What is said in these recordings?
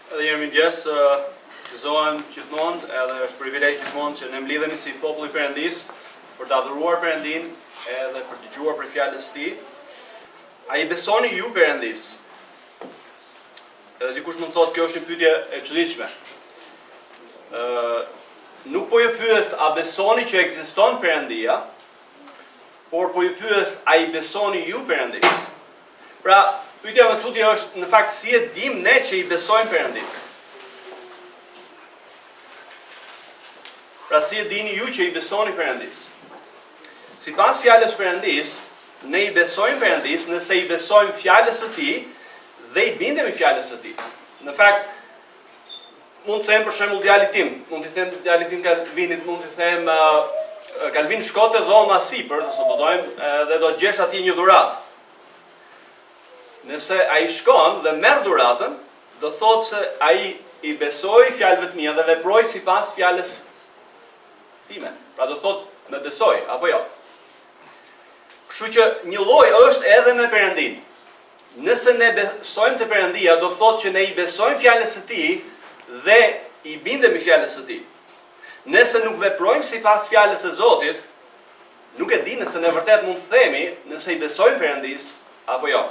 Edhe jemi mëngjes, gëzohem gjithmonë, edhe është privilegj gjithmonë që ne mblidhemi si populli i Perëndis për të adhuruar Perëndin edhe për të dëgjuar për fjalët e Tij. A i besoni ju Perëndis? Edhe dikush mund të thotë kjo është një pyetje e çuditshme. Nuk po ju pyes a besoni që ekziston Perëndia, por po ju pyes a i besoni ju Perëndis. Pra, pyetja më e çuditshme është në fakt si e dim ne që i besojmë Perëndis. Pra si e dini ju që i besoni Perëndis? Sipas fjalës Perëndis, ne i besojmë Perëndis nëse i besojmë fjalës së Tij dhe i bindemi fjalës së Tij. Në fakt, mund të them për shembull djalit tim, mund të them djalit tim Kalvinit, mund të them Kalvin shkote dhoma sipër, se supozojmë, dhe do të gjesh atij një dhuratë. Nëse ai shkon dhe merr dhuratën, do thotë se ai i besoi fjalëve të mia dhe veproi sipas fjalës time. Pra do thotë me besoj, apo jo. Kështu që një lloj është edhe me Perëndin. Nëse ne besojmë te Perëndia, do thotë që ne i besojmë fjalës së Tij dhe i bindemi fjalës së Tij. Nëse nuk veprojmë sipas fjalës së Zotit, nuk e di nëse ne vërtet mund të themi nëse i besojmë Perëndis apo jo.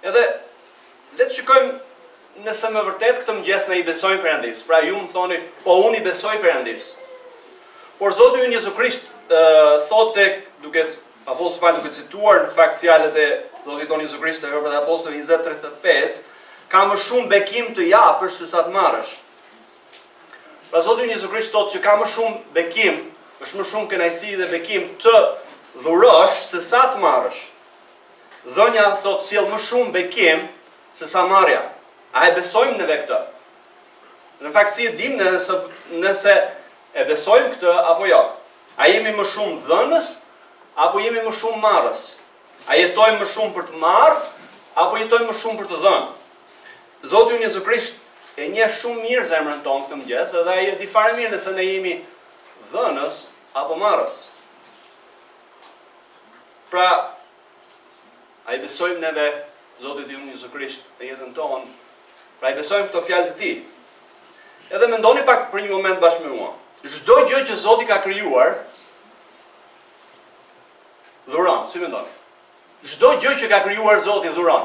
Edhe le të shikojmë nëse më vërtet këtë mëngjes ne i besojmë Perëndis. Pra ju më thoni, po unë i besoj Perëndis. Por Zoti ynë Jezu Krisht thotë duke Apostulli Paul duke cituar në fakt fjalët e Zotit tonë Jezu Krisht te Veprat e Apostujve 20:35, ka më shumë bekim të japësh se sa të marrësh. Pra Zoti ynë Jezu Krisht thotë që ka më shumë bekim, është më shumë kënaqësi dhe bekim të dhurosh se sa të marrësh. Dhënia thotë sjell më shumë bekim se sa marrja. A e besojmë neve këtë? Në fakt si e dim nëse e besojmë këtë apo jo? A jemi më shumë dhënës apo jemi më shumë marrës? A jetojmë më shumë për të marrë apo jetojmë më shumë për të dhënë? Zoti ynë Jezu Krisht e njeh shumë mirë zemrën tonë këtë mëngjes, edhe ai e di fare mirë nëse ne jemi dhënës apo marrës. Pra, a i besojmë neve Zotit ynë Jezu Krisht në jetën tonë, pra i besojmë këto fjalë të Tij. Edhe mendoni pak për një moment bashkë me mua. Çdo gjë që Zoti ka krijuar dhuron, si mendoni? Çdo gjë që ka krijuar Zoti dhuron.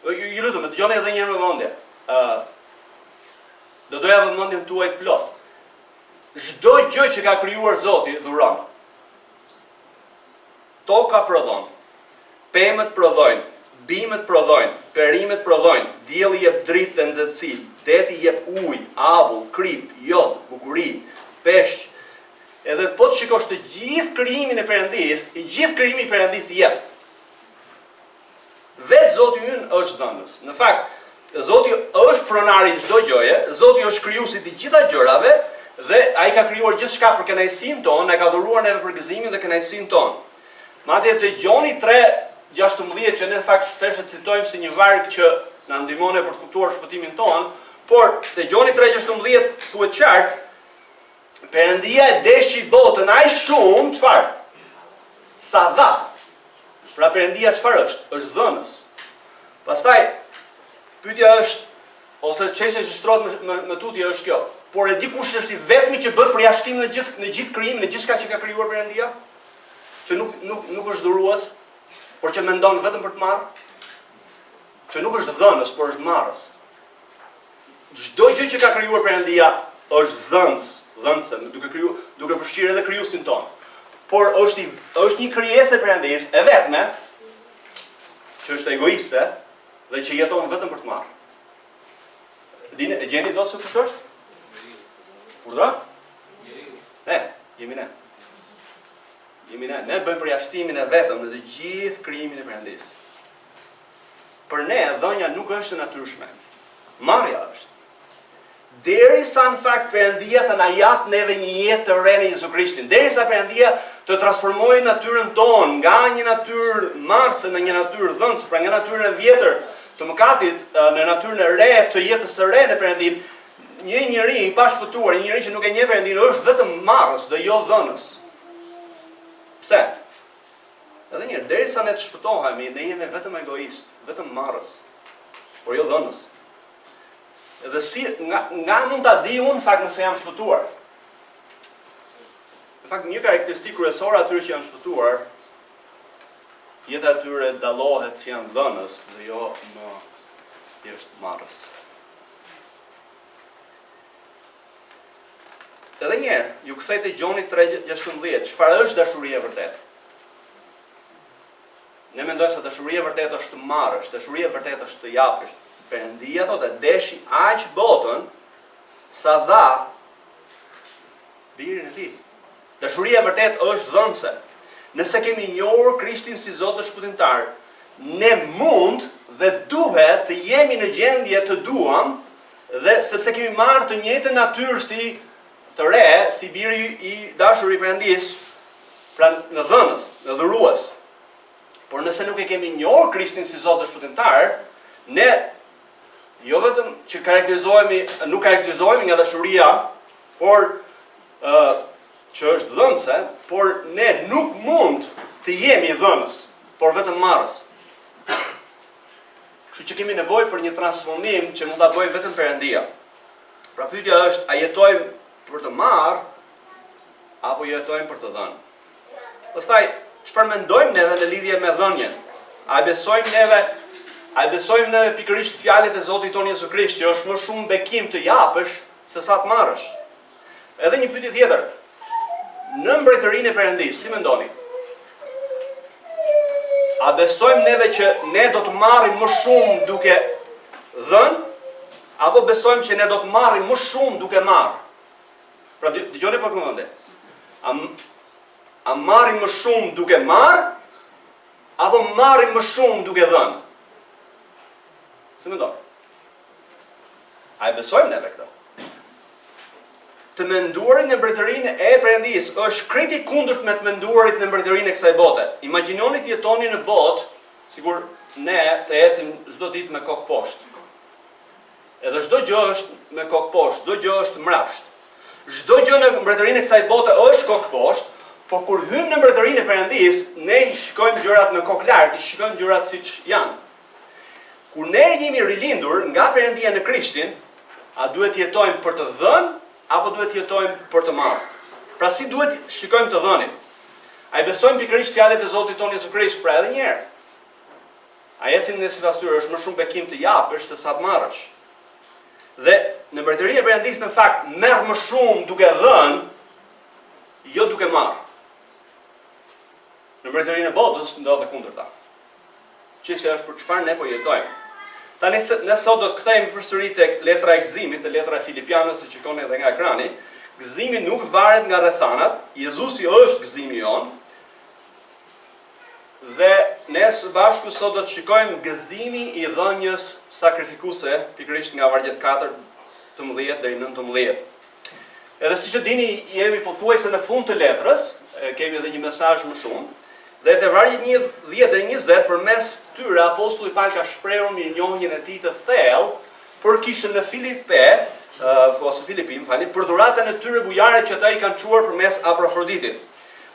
Ju lutem, dëgjoni edhe një herë me vëmendje. Do doja vëmendjen tuaj të plot. Çdo gjë që ka krijuar Zoti dhuron. Toka prodhon, pemët prodhojnë, bimët prodhojnë, perimet prodhojnë, dielli jep dritë dhe nxehtësi, deti jep ujë, avull, krip, jod, bukuri, peshq. Edhe po të shikosh të gjithë krijimin e Perëndis, i gjithë krijimi i Perëndis jep. Vetë Zoti ynë është dhënës. Në fakt, Zoti është pronari i çdo gjëje, Zoti është krijuesi i gjitha gjërave dhe ai ka krijuar gjithçka për kënaqësinë tonë, na ka dhuruar neve për gëzimin dhe kënaqësinë tonë. Madje te Gjoni 3:16 që ne në fakt shpesh e citojmë si një varg që na ndihmon për të kuptuar shpëtimin tonë, por te Gjoni 3:16 thuhet qartë, Perëndia e deshi botën aq shumë, çfarë? Sa dha. Pra Perëndia çfarë është? Është dhënës. Pastaj pyetja është, ose çështja që shtrohet me tutje është kjo. Por e di kush është i vetmi që bën përjashtim në gjithë krijimin, në gjithçka që ka krijuar Perëndia? Që nuk është dhurues, por që mendon vetëm për të marrë? Që nuk është dhënës, por është marrës. Çdo gjë që ka krijuar Perëndia është dhënëse, duke përfshirë edhe krijuesin tonë. Por është një krijesë e Perëndis e vetme, që është egoiste dhe që jeton vetëm për të marrë. E gjeni dot se kush është? Urdhra? Jemi ne. Ne bëjmë përjashtimin e vetëm në të gjithë krijimin e Perëndis. Për ne dhënia nuk është e natyrshme. Marrja është. Derisa në fakt Perëndia të na jap neve një jetë të re në Jezu Krishtin, derisa Perëndia të transformojë natyrën tonë nga një natyrë marrëse në një natyrë dhënëse, pra nga natyrën e vjetër të mëkatit në natyrën e re të jetës së re në Perëndin, një njeri i pashpëtuar, një njeri që nuk e njeh Perëndin, është vetëm marrës dhe jo dhënës. Pse? Edhe njërë, derisa ne të shpëtohemi, ne jemi vetëm egoist, vetëm marrës, por jo dhënës. Dhe si nga mund ta di unë fakt nëse jam shpëtuar. Në fakt një karakteristikë kryesore atyre që janë shpëtuar, jeta e tyre dallohet që janë dhënës dhe jo më thjesht marrës. Edhe njerë, ju kthejt e Gjonit 3:16, çfarë është dashuria e vërtetë? Ne mendojmë se dashuria e vërtetë është të marrësh, dashuria e vërtetë është të japësh. Perëndia thotë deshi aq botën sa dha birin e tij. Dashuria e vërtetë është dhënëse. Nëse kemi njohur Krishtin si Zot dhe shpëtimtar, ne mund dhe duhet të jemi në gjendje të duam, dhe sepse kemi marrë të njëjtën natyrë si të re, si biri i dashur i Perëndis, pra në dhënës, në dhurues. Por nëse nuk e kemi njohur Krishtin si Zot dhe shpëtimtar, ne jo vetëm që nuk karakterizohemi nga dashuria, por që është dhënëse, por ne nuk mund të jemi dhënës, por vetëm marrës. Kështu që kemi nevojë për një transformim që mund ta bëjë vetëm Perëndia. Pra pyetja është, a jetojmë për të marrë apo jetojmë për të dhënë? Pastaj, çfarë mendojmë neve në lidhje me dhënien? A besojmë neve pikërisht fjalët e Zotit tonë Jezu Krisht, që është më shumë bekim të japësh se sa të marrësh? Edhe një pyetje tjetër. Në mbretërinë e Perëndisë, si mendoni? A besojmë neve që ne do të marrim më shumë duke dhënë, apo besojmë që ne do të marrim më shumë duke marrë? Pra dëgjoni pak më vonë. A marrim më shumë duke marrë, apo marrim më shumë duke dhënë? Si mendoni? A e besojmë neve këto? Të menduarit në mbretërinë e Perëndisë është krejt i kundërt me të menduarit në mbretërinë e kësaj bote. Imagjinoni të jetoni në botë, sigur ne të ecim çdo ditë me kokë poshtë. Edhe çdo gjë është me kokë poshtë, çdo gjë është mbrapsht. Çdo gjë në mbretërinë e kësaj bote është kokë poshtë, por kur hyjmë në mbretërinë e Perëndisë, ne i shikojmë gjërat në kokë lart, i shikojmë gjërat siç janë. Kur ne jemi rilindur nga Perëndia në Krishtin, a duhet të jetojmë për të dhënë apo duhet të jetojmë për të marrë? Pra si duhet shikojmë të dhënin? A i besojmë pikërisht fjalët e Zotit tonë Jezu Krisht, pra edhe një herë? A ecim ne sipas tyre është më shumë bekim të japësh se sa të marrësh? Dhe në mbretërinë e Perëndisë në fakt merr më shumë duke dhënë, jo duke marrë. Në mbretërinë e botës ndodhet kundërta. Çështja është për çfarë ne po jetojmë. Tani ne sot do të kthehemi përsëri tek letra e Gëzimit, te letra e Filipianëve, që shikoni edhe nga ekrani. Gëzimi nuk varet nga rrethanat, Jezusi është gëzimi jon. Dhe ne së bashku sot do të shikojmë gëzimi i dhënies sakrifikuese, pikërisht nga vargjet 4:11 deri në 19. Edhe siç e dini, jemi pothuajse në fund të letrës, kemi edhe një mesazh më shumë. Dhe te vargjet 10 deri 20, përmes tyre apostulli Paul ka shprehur mirënjohjen e tij të thellë për kishën në Filipim, për dhuratën e tyre bujare që ata i kanë çuar përmes Afroditit.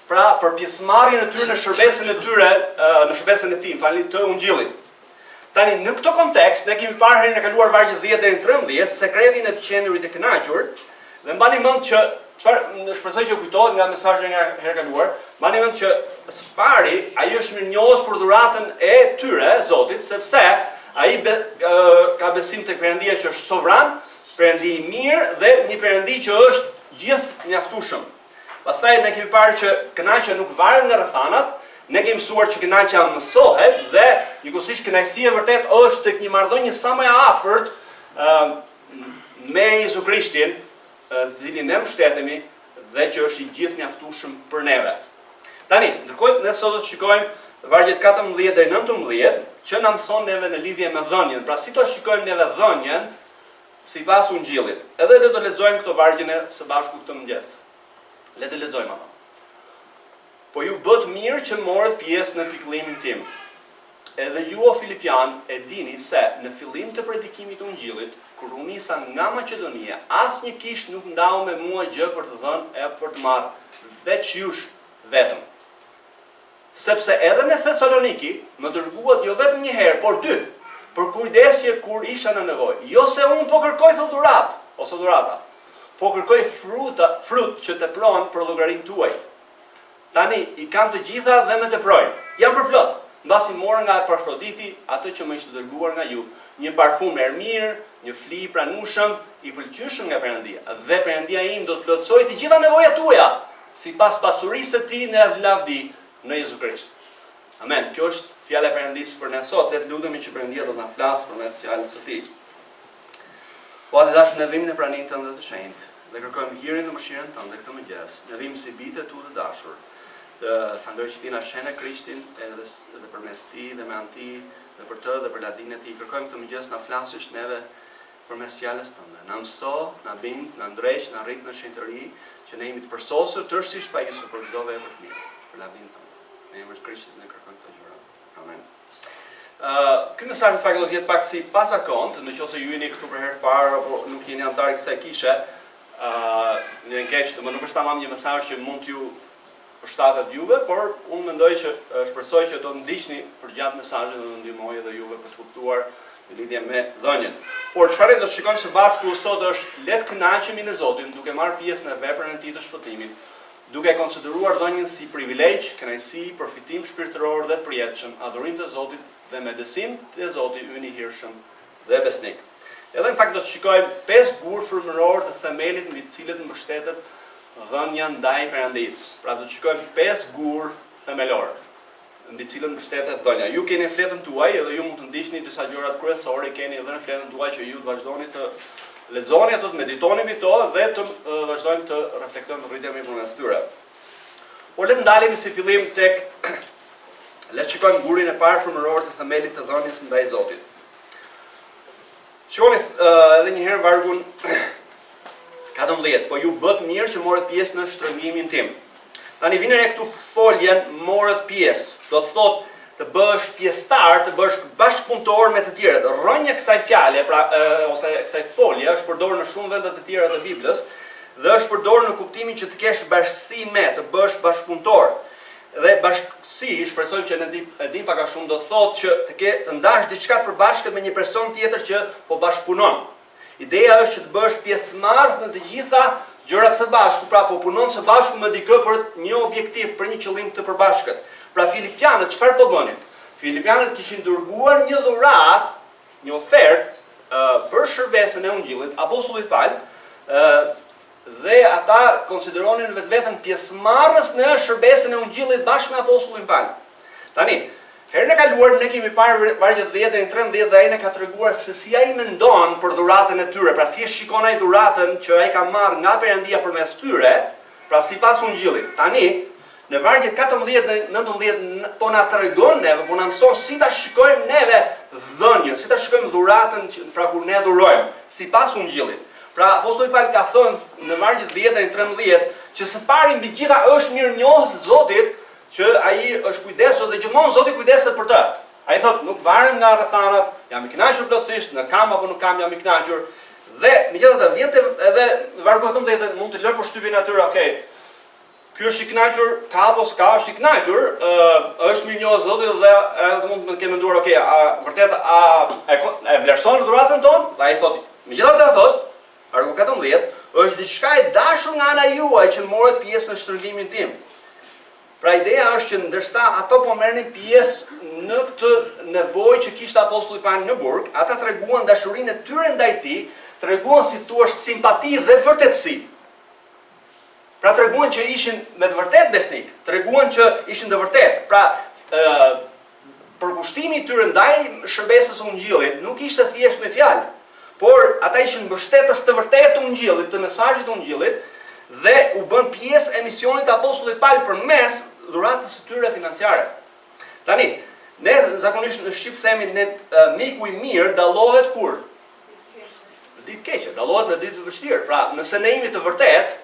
Pra për pjesëmarrjen e tyre në shërbesën e tyre, në shërbesën e tij, të ungjillit. Tani në këtë kontekst ne kemi parë herën e kaluar vargjet 10 deri në 13 sekretin e të qenurit të kënaqur, dhe mbani mend që çfarë shpresoj që kujtohet nga mesazhi nga herë kaluar, mbani mend që së pari ai është mirënjohës për dhuratën e tyre, Zotit, sepse ai ka besim tek Perëndia që është sovran, Perëndi i mirë dhe një Perëndi që është gjithë mjaftueshëm. Pastaj ne kemi parë që kënaqja nuk varet nga rrethanat, ne kemi mësuar që kënaqja mësohet dhe njëkohësisht kënaqësia e vërtet është tek një marrëdhënie sa më e afërt me Jezu Krishtin, të cilin ne mbështetemi dhe që është i gjithë mjaftueshëm për neve. Tani, ndërkohë ne sot do të shikojmë vargjet 14 deri 19 që na mëson neve në lidhje me dhënien. Pra si do shikojmë neve dhënien sipas ungjillit. Edhe le të lexojmë këto vargje së bashku këtë mëngjes. Le të lexojmë ato. Po ju bët mirë që morët pjesë në pikëllimin tim. Edhe ju o Filipian e dini se në fillim të predikimit të ungjillit, kur u nisa nga Maqedonia, asnjë kish nuk ndau me mua gjë për të dhënë e për të marrë, veç jush vetëm. Sepse edhe në Thesaloniki më dërguat jo vetëm një herë, por dy, për kujdesje kur isha në nevojë. Jo se unë po kërkoj thot dhuratë ose dhurata, po kërkoj frut që tepron për llogarinë tuaj. Tani i kam të gjitha dhe më teprojnë. Jam përplot. Mbasi mora nga Epafroditi atë që më ishte dërguar nga ju, një parfum mirë, një fli i pranueshëm, i pëlqyeshëm nga Perëndia. Dhe Perëndia im do të plotësojë të gjitha nevojat tuaja, sipas pasurisë së tij në lavdi në Jezu Krisht. Amen. Kjo është fjala e Perëndisë për ne sot. Le të lutemi që Perëndia do të na flasë përmes fjalës së tij. Po atë dashur ne vim në praninë tënde të shenjtë dhe kërkojmë hirin dhe mëshirën tënde këtë mëngjes. Ne vim si bitë tu të dashur. Falenderoj që ti na shene Krishtin edhe përmes ti dhe me anë ti dhe për të dhe për ladinë e ti. Kërkojmë këtë mëngjes na flasësh neve përmes fjalës tënde. Na mëso, na bind, na ndreq, na rrit në shenjtëri, që ne jemi të përsosur tërësisht pa Jezu për çdo vepër të mirë. Për ladinë tënde. Në emrin e Krishtit ne kërkojmë këtë gjëra. Amen. Ky mesazh në fakt do të jetë pak si pasakont, nëse ju jeni këtu për herë të parë apo nuk jeni antar i kësaj kishe, në keq, do nuk është tamam një mesazh që mund t'ju përshtatet juve, por unë mendoj që shpresoj që do të ndiqni për gjatë mesazhit dhe do ndihmoj edhe juve për të kuptuar në lidhje me dhënien. Por çfarë do të shikojmë së bashku sot është le të kënaqemi në Zotin, duke marrë pjesë në veprën e tij të shpëtimit, duke konsideruar dhënien si privilegj, kënaqësi, përfitim shpirtëror dhe përjetshëm, adhurim të Zotit dhe me besim te Zoti ynë i hirshëm dhe besnik. Edhe në fakt do të shikojmë 5 gurë frymërorë të themelit mbi të cilët mbështetet dhënia ndaj Perëndis. Pra do të shikojmë 5 gurë themelore mbi të cilën mbështetet dhënia. Ju keni fletën tuaj edhe ju mund të ndiqni disa gjërat kryesore, keni edhe në fletën tuaj që ju të vazhdoni të lexoni ato, të meditoni mbi to dhe të vazhdojmë të reflektojmë rritjemi përmes tyre. Por le të ndalemi si fillim tek le të shikojmë gurin e parë frymëror të themelit të dhënies ndaj Zotit. Shikoni edhe një herë vargun 14, po ju bët mirë që morët pjesë në shtrëngimin tim. Tani vjen re këtu foljen morët pjesë. Do të thotë të bësh pjesëtar, të bësh bashkëpunëtor me të tjerët. Rrënja e kësaj fjale, pra ose kësaj folje është përdorur në shumë vende të tjera të Biblës dhe është përdorur në kuptimin që të kesh bashkësi me, të bësh bashkëpunëtor. Dhe bashkësi, shpresoj që ne dim pak a shumë do të thotë që të ndash diçka të përbashkët me një person tjetër që po bashkëpunon. Ideja është që të bësh pjesëmarrës në të gjitha gjërat së bashku, pra po punon së bashku me dikë për një objektiv, për një qëllim të përbashkët. Pra Filipianët çfarë po bënin? Filipianët kishin dërguar një dhuratë, një ofertë për shërbesën e Ungjillit, apostullit Paul, dhe ata konsideronin vetveten pjesëmarrës në shërbesën e Ungjillit bashkë me apostullin Paul. Tani, herën e kaluar ne kemi parë vargjet 10 deri në 13 dhe ai na ka treguar se si ai mendon për dhuratën e tyre, pra si e shikon ai dhuratën që ai ka marrë nga Perëndia përmes tyre, pra sipas Ungjillit. Tani, në vargjet 14 dhe 19 po na tregon neve, po na mëson si ta shikojmë neve dhënien, si ta shikojmë dhuratën pra kur ne dhurojmë, sipas Ungjillit. Pra apostulli Paul ka thënë në vargjet 10 deri në 13 që së pari mbi gjitha është mirënjohës Zotit, që ai është kujdesur dhe gjithmonë Zoti kujdeset për të. Ai thotë nuk varet nga rrethanat, jam i kënaqur plotësisht, në kam apo nuk kam jam i kënaqur. Dhe megjithatë vjen edhe vargu 18 mund të lër përshtypjen atyre, okay. Ky është i kënaqur, ka apo s'ka, është i kënaqur, është mirënjohës Zotit dhe edhe mund të kemë menduar, okay, a vërtet e vlerëson dhuratën tonë? Dhe ai thotë, megjithatë thotë, vargu 14, është diçka e dashur nga ana juaj që morët pjesë në shtrëngimin tim. Pra ideja është që ndërsa ato po merrnin pjesë në këtë nevojë që kishte apostulli Paul në burg, ata treguan dashurinë e tyre ndaj tij, treguan si thua simpati dhe vërtetësi. Pra treguan që ishin me të vërtetë besnik, treguan që ishin të vërtetë. Pra përkushtimi i tyre ndaj shërbesës së Ungjillit nuk ishte thjesht me fjalë, por ata ishin mbështetës të vërtetë të Ungjillit, të mesazhit të Ungjillit dhe u bën pjesë e misionit të apostullit Paul përmes dhuratës së tyre financiare. Tani, ne zakonisht në shqip themi ne miku i mirë dallohet kur? Në ditë keqe, dallohet në ditë të vështirë. Pra, nëse ne jemi të vërtet,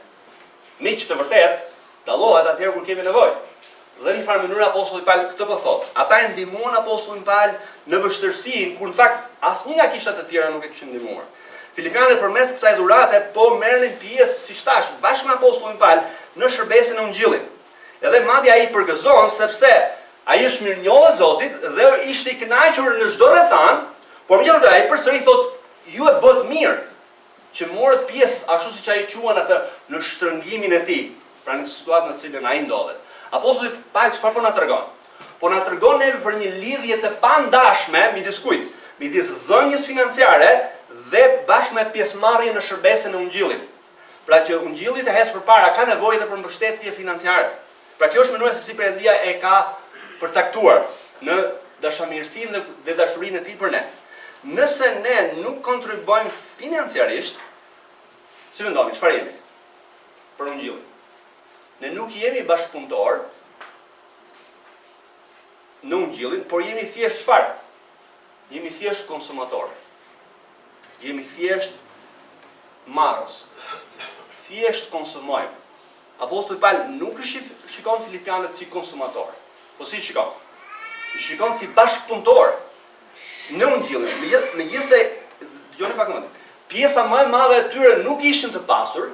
miq të vërtet, dallohet atëherë kur kemi nevojë. Dhe në një farë mënyrë apostulli Paul këtë po thotë. Ata e ndihmuan apostullin Paul në vështirësinë kur në fakt asnjë nga kishtat e tjera nuk e kishin ndihmuar. Filipianët përmes kësaj dhurate po merrnin pjesë si tash bashkë me apostullin Paul në shërbesën e Ungjillit. Edhe madje ai përgëzon sepse ai është mirënjohës Zotit dhe ishte i kënaqur në çdo rrethan, Por megjithatë ai përsëri thotë, ju e bët mirë që morët pjesë ashtu siç ai quan atë në shtrëngimin e tij, pra në situatën në cilën ai ndodhet. Apostulli Paul çfarë po na tregon? Po na tregon neve për një lidhje të pandashme midis kujt? Midis dhënies financiare dhe bashkë me pjesëmarrje në shërbesën e ungjillit. Pra që ungjilli të hes përpara ka nevojë edhe për mbështetje financiare. Pra kjo është mënyra se si Perëndia e ka përcaktuar në dashamirësinë dhe dashurinë e tij për ne. Nëse ne nuk kontribuojmë financiarisht, si mendoni, çfarë jemi? Për ungjillin. Ne nuk jemi bashkëpunëtor në ungjillin, por jemi thjesht çfarë? Jemi thjesht konsumator. Jemi thjesht marrës. Thjesht konsumojmë. Apostulli Paul nuk shikon Filipianët si konsumator, po si shikon? I shikon si bashkëpunëtor në ungjillin. Megjithëse, dëgjoni pak më. Pjesa më e madhe e tyre nuk ishin të pasur,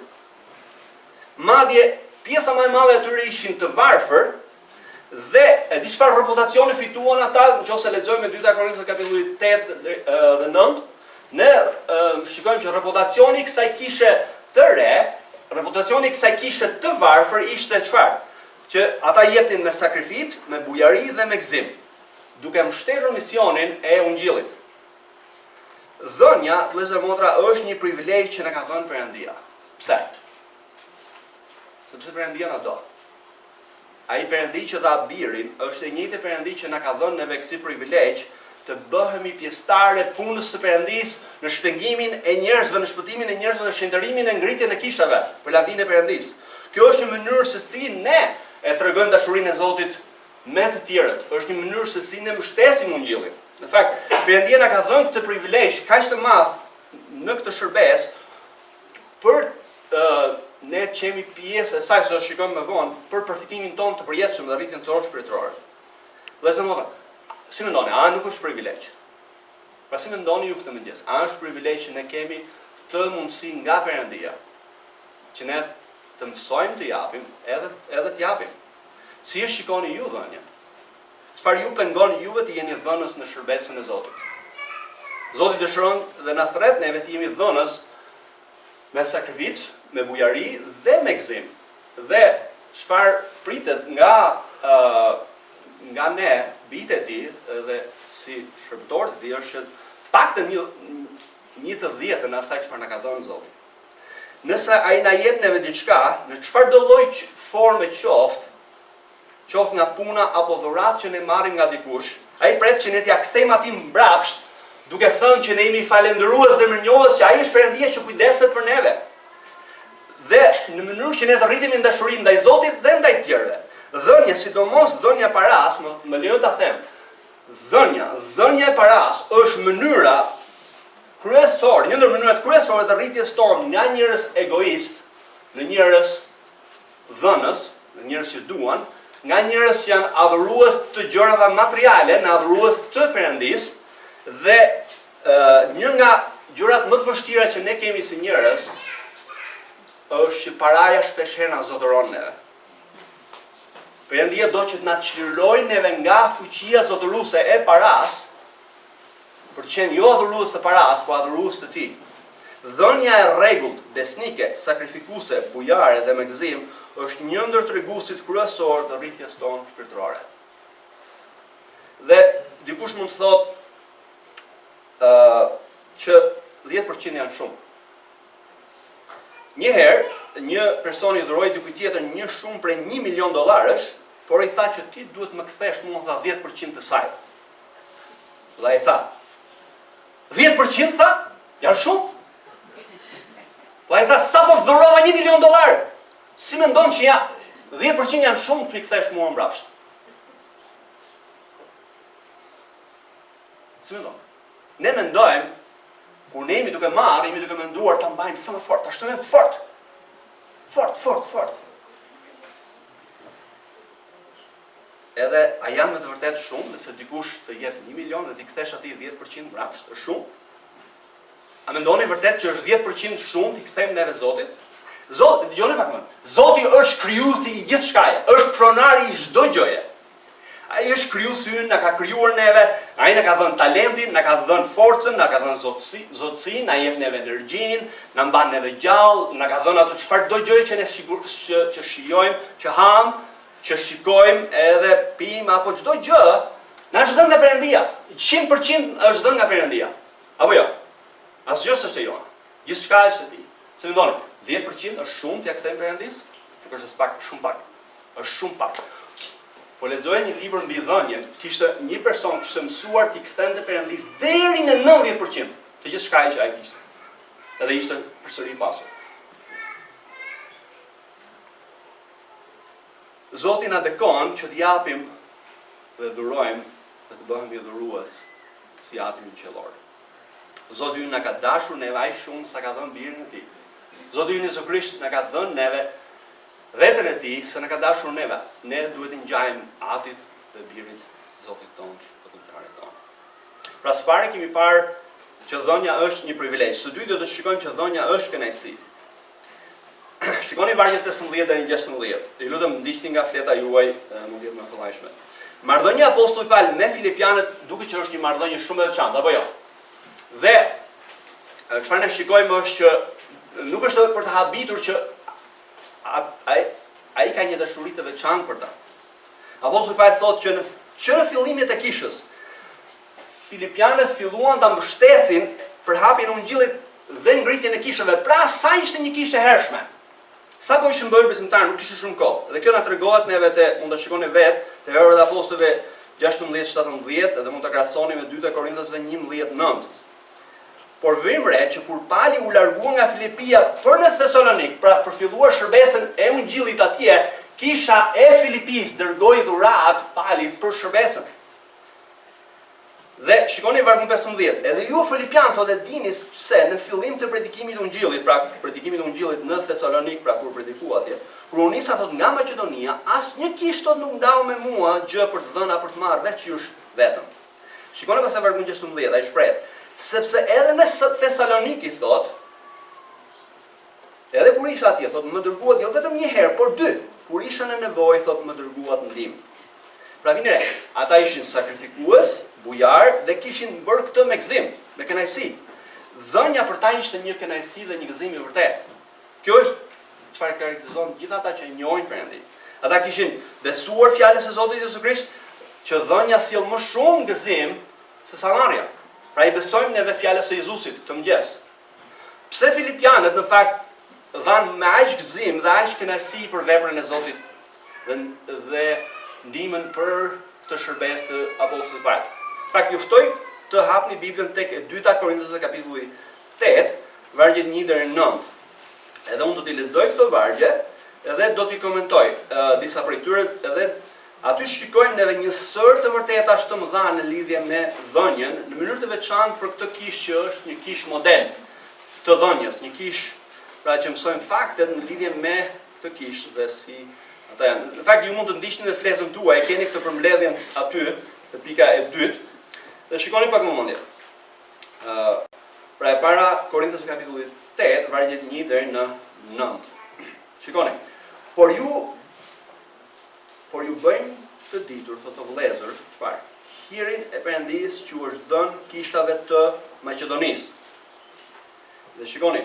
madje pjesa më e madhe e tyre ishin të varfër, dhe e di çfarë reputacioni fituan ata, nëse lexojmë 2 Korinthë kapitulli 8 dhe 9, ne shikojmë që reputacioni i kësaj kishe të re, reputacioni i kësaj kishe të varfër ishte çfarë? Që ata jepnin me sakrificë, me bujari dhe me gëzim, duke mbështetur misionin e ungjillit. Dhënia, vëllezër motra, është një privilegj që na ka dhënë Perëndia. Pse? Sepse Perëndia na do. Ai Perëndi që dha birin është e njëjtë Perëndi që na ka dhënë neve këtë privilegj të bëhemi pjesëtarë punës së Perëndis në shpëtimin e njerëzve, në shpëtimin e njerëzve, në shëndërimin e ngritjen e kishave për lavdinë e Perëndis. Kjo është një mënyrë se si ne e tregojmë dashurinë e Zotit me të tjerët. Është një mënyrë se si ne mbështesim ungjillin. Në fakt, Perëndia na ka dhënë këtë privilegj kaq të madh në këtë shërbes për ne qemi pjesë e saj, se do shikojmë më vonë, për përfitimin tonë të përjetshëm dhe rritjen tonë shpirtërore. Vëllezër motra, si mendoni, a nuk është privilegj? Pra si mendoni ju këtë mëngjes? A është privilegj që ne kemi të mundësi nga Perëndia që ne të mësojmë të japim, edhe të japim. Si e shikoni ju dhënien? Çfarë ju pengon juve të jeni dhënës në shërbesën e Zotit? Zoti dëshiron dhe na thret neve të jemi dhënës me sakrificë, me bujari dhe me gëzim. Dhe çfarë pritet nga ne, bitë e tij dhe si shërbëtor të tij është paktën 1/10 në asaj çfarë na ka dhënë Zoti. Nëse ai na jep neve diçka, në çfarëdo lloj forme qoftë nga puna apo dhuratë që ne marrim nga dikush, ai pret që ne t'ia kthejmë atij mbrapsht, duke thënë që ne jemi falendërues dhe mirënjohës që ai është Perëndia që kujdeset për neve. Dhe në mënyrë që ne të rritemi në dashuri ndaj Zotit dhe ndaj të tjerëve. Dhënia, sidomos dhënia paras, më lejo ta them. Dhënia e paras është mënyra kryesore, një ndër mënyrat kryesore të rritjes tonë nga njerëz egoist në njerëz dhënës, në njerëz që duan, nga njerëz që janë adhurues të gjërave materiale, në adhurues të Perëndis, dhe një nga gjërat më të vështira që ne kemi si njerëz është që paraja shpeshherë na zotëron neve. Perëndia do që të na çlirojë neve nga fuqia zotëruese e paras, për të qenë jo adhurues të paras, po adhurues të tij. Dhënia e rregullt, besnike, sakrifikuese, bujare dhe me gëzim është një ndër treguesit kryesor të rritjes tonë shpirtërore. Dhe dikush mund të thotë që 10% janë shumë. Njëherë, një person i dhuroi dikujt tjetër një shumë prej $1 milion, por i tha që ti duhet më kthesh mua tha 10% të saj. Dhe ai tha, 10% tha? Janë shumë? Po ai tha, sa po dhurova $1 milion? Si mendon që 10% janë shumë të më kthesh mua mbrapsht? Si mendon? Ne mendojmë, kur ne jemi duke marrë, jemi duke menduar ta mbajmë sa më fort, ta shtojmë fort. Fort. Edhe a janë me të vërtet shumë, nëse dikush të jep 1 milion dhe t'i kthesh atij 10% mbrapsht, është shumë? A mendoni vërtet që është 10% shumë t'i kthejmë neve Zotit? Dëgjoni pak më. Zoti është krijuesi i gjithçkaje, është pronari i çdo gjëje. Ai është krijuesi ynë, na ka krijuar neve, ai na ka dhënë talentin, na ka dhënë forcën, na ka dhënë zotësinë, na jep neve energjinë, na mban neve gjallë, na ka dhënë ato çfarëdo gjë që ne që shijojmë, që ham, që shikojmë edhe pim apo çdo gjë, na është dhënë nga Perëndia. 100% është dhënë nga Perëndia. Apo jo? Asgjë s'është e jona. Gjithçka është e tij. Se mendoni, 10% është shumë t'ia kthejmë Perëndis? Nuk është as pak, shumë pak. Është shumë pak. Po lexoja një libër mbi dhënien, kishte një person kishte mësuar t'i kthente Perëndis deri në 90% të gjithçka që ai kishte. Edhe ishte përsëri i pasur. Zoti na bekon që t'japim dhe dhurojmë dhe të bëhemi dhurues si Ati ynë qiellor. Zoti ynë na ka dashur neve aq shumë sa ka dhënë birin e tij. Zoti ynë Jezu Krisht na ka dhënë neve vetën e tij, se na ka dashur neve. Ne duhet të ngjajmë Atit dhe birit Zotit tonë, shpëtimtarit tonë. Pra së pari kemi parë që dhënia është një privilegj. Së dyti do të shikojmë që dhënia është kënaqësi. Shikoni vargjet 15 deri në 16. Ju lutem ndiqni nga fleta juaj, mund të jetë më kollajshme. Marrëdhënia e apostullit Paul me Filipianët duket që është një marrëdhënie shumë e veçantë, apo jo? Dhe çfarë ne shikojmë është që nuk është për të habitur që ai ka një dashuri të veçantë për ta. Apostulli Paul thotë që në fillimin e kishës Filipianët filluan ta mbështesin për hapjen e ungjillit dhe ngritjen e kishëve. Pra sa ishte një kishë e hershme. Sa po ishin bërë besimtarë, nuk kishte shumë kohë. Dhe kjo na tregohet neve mund ta shikoni vetë te Veprat e Apostujve 16:17 dhe mund ta krahasoni me 2 Korintasve 11:9. Por vimre që kur Pali u largua nga Filipia për në Thesalonik, pra për filluar shërbesën e ungjillit atje, kisha e Filipis dërgoi dhuratë Palit për shërbesën. Dhe shikoni vargun 15. Edhe ju Filipian thotë dini se në fillim të predikimit të ungjillit, pra predikimit të ungjillit në Thesalonik, pra kur predikua atje, kur u nisa thot nga Maqedonia, asnjë kishë thot nuk ndau me mua gjë për të dhënë apo për të marrë, veç jush vetëm. Shikoni pastaj vargun 16, ai shpreh, sepse edhe në Thesaloniki thot, edhe kur isha atje thot më dërguat jo vetëm një herë, por 2. Kur isha në nevojë thot më dërguat ndihmë. Pra vini re, ata ishin sakrifikues, bujar dhe kishin bërë këtë me gëzim, me kënaqësi. Dhënia për ta ishte një kënaqësi dhe një gëzim i vërtet. Kjo është çfarë karakterizon gjithë ata që e njohin Perëndin. Ata kishin besuar fjalës së Zotit Jezu Krisht, që dhënia sjell më shumë gëzim se sa marrja. Pra i besojmë neve fjalës së Jezusit këtë mëngjes. Pse Filipianët në fakt dhanë me aq gëzim dhe aq kënaqësi për veprën e Zotit dhe ndihmën për këtë shërbes të apostullit Paul. Pra ju ftoj të hapni Biblën tek 2 Korintasve kapitulli 8, vargjet 1 deri në 9. Edhe unë do t'i lexoj këto vargje, edhe do t'i komentoj disa prej tyre, edhe aty shikojmë neve një sër të vërteta të mëdha në lidhje me dhënien, në mënyrë të veçantë për këtë kishë që është një kishë model të dhënies, një kishë pra që mësojmë faktet në lidhje me këtë kishë dhe si ata janë. Në fakt ju mund të ndiqni në fletën tuaj, keni këtë përmbledhjen aty, te pika e dytë. Dhe shikoni pak më mendje. Pra e para Korintasve kapitulli 8, vargjet 1 deri në 9. Shikoni. Por ju bëjmë të ditur, thotë vëllezër, çfarë? Hirin e Perëndis që është dhënë kishave të Maqedonisë. Dhe shikoni.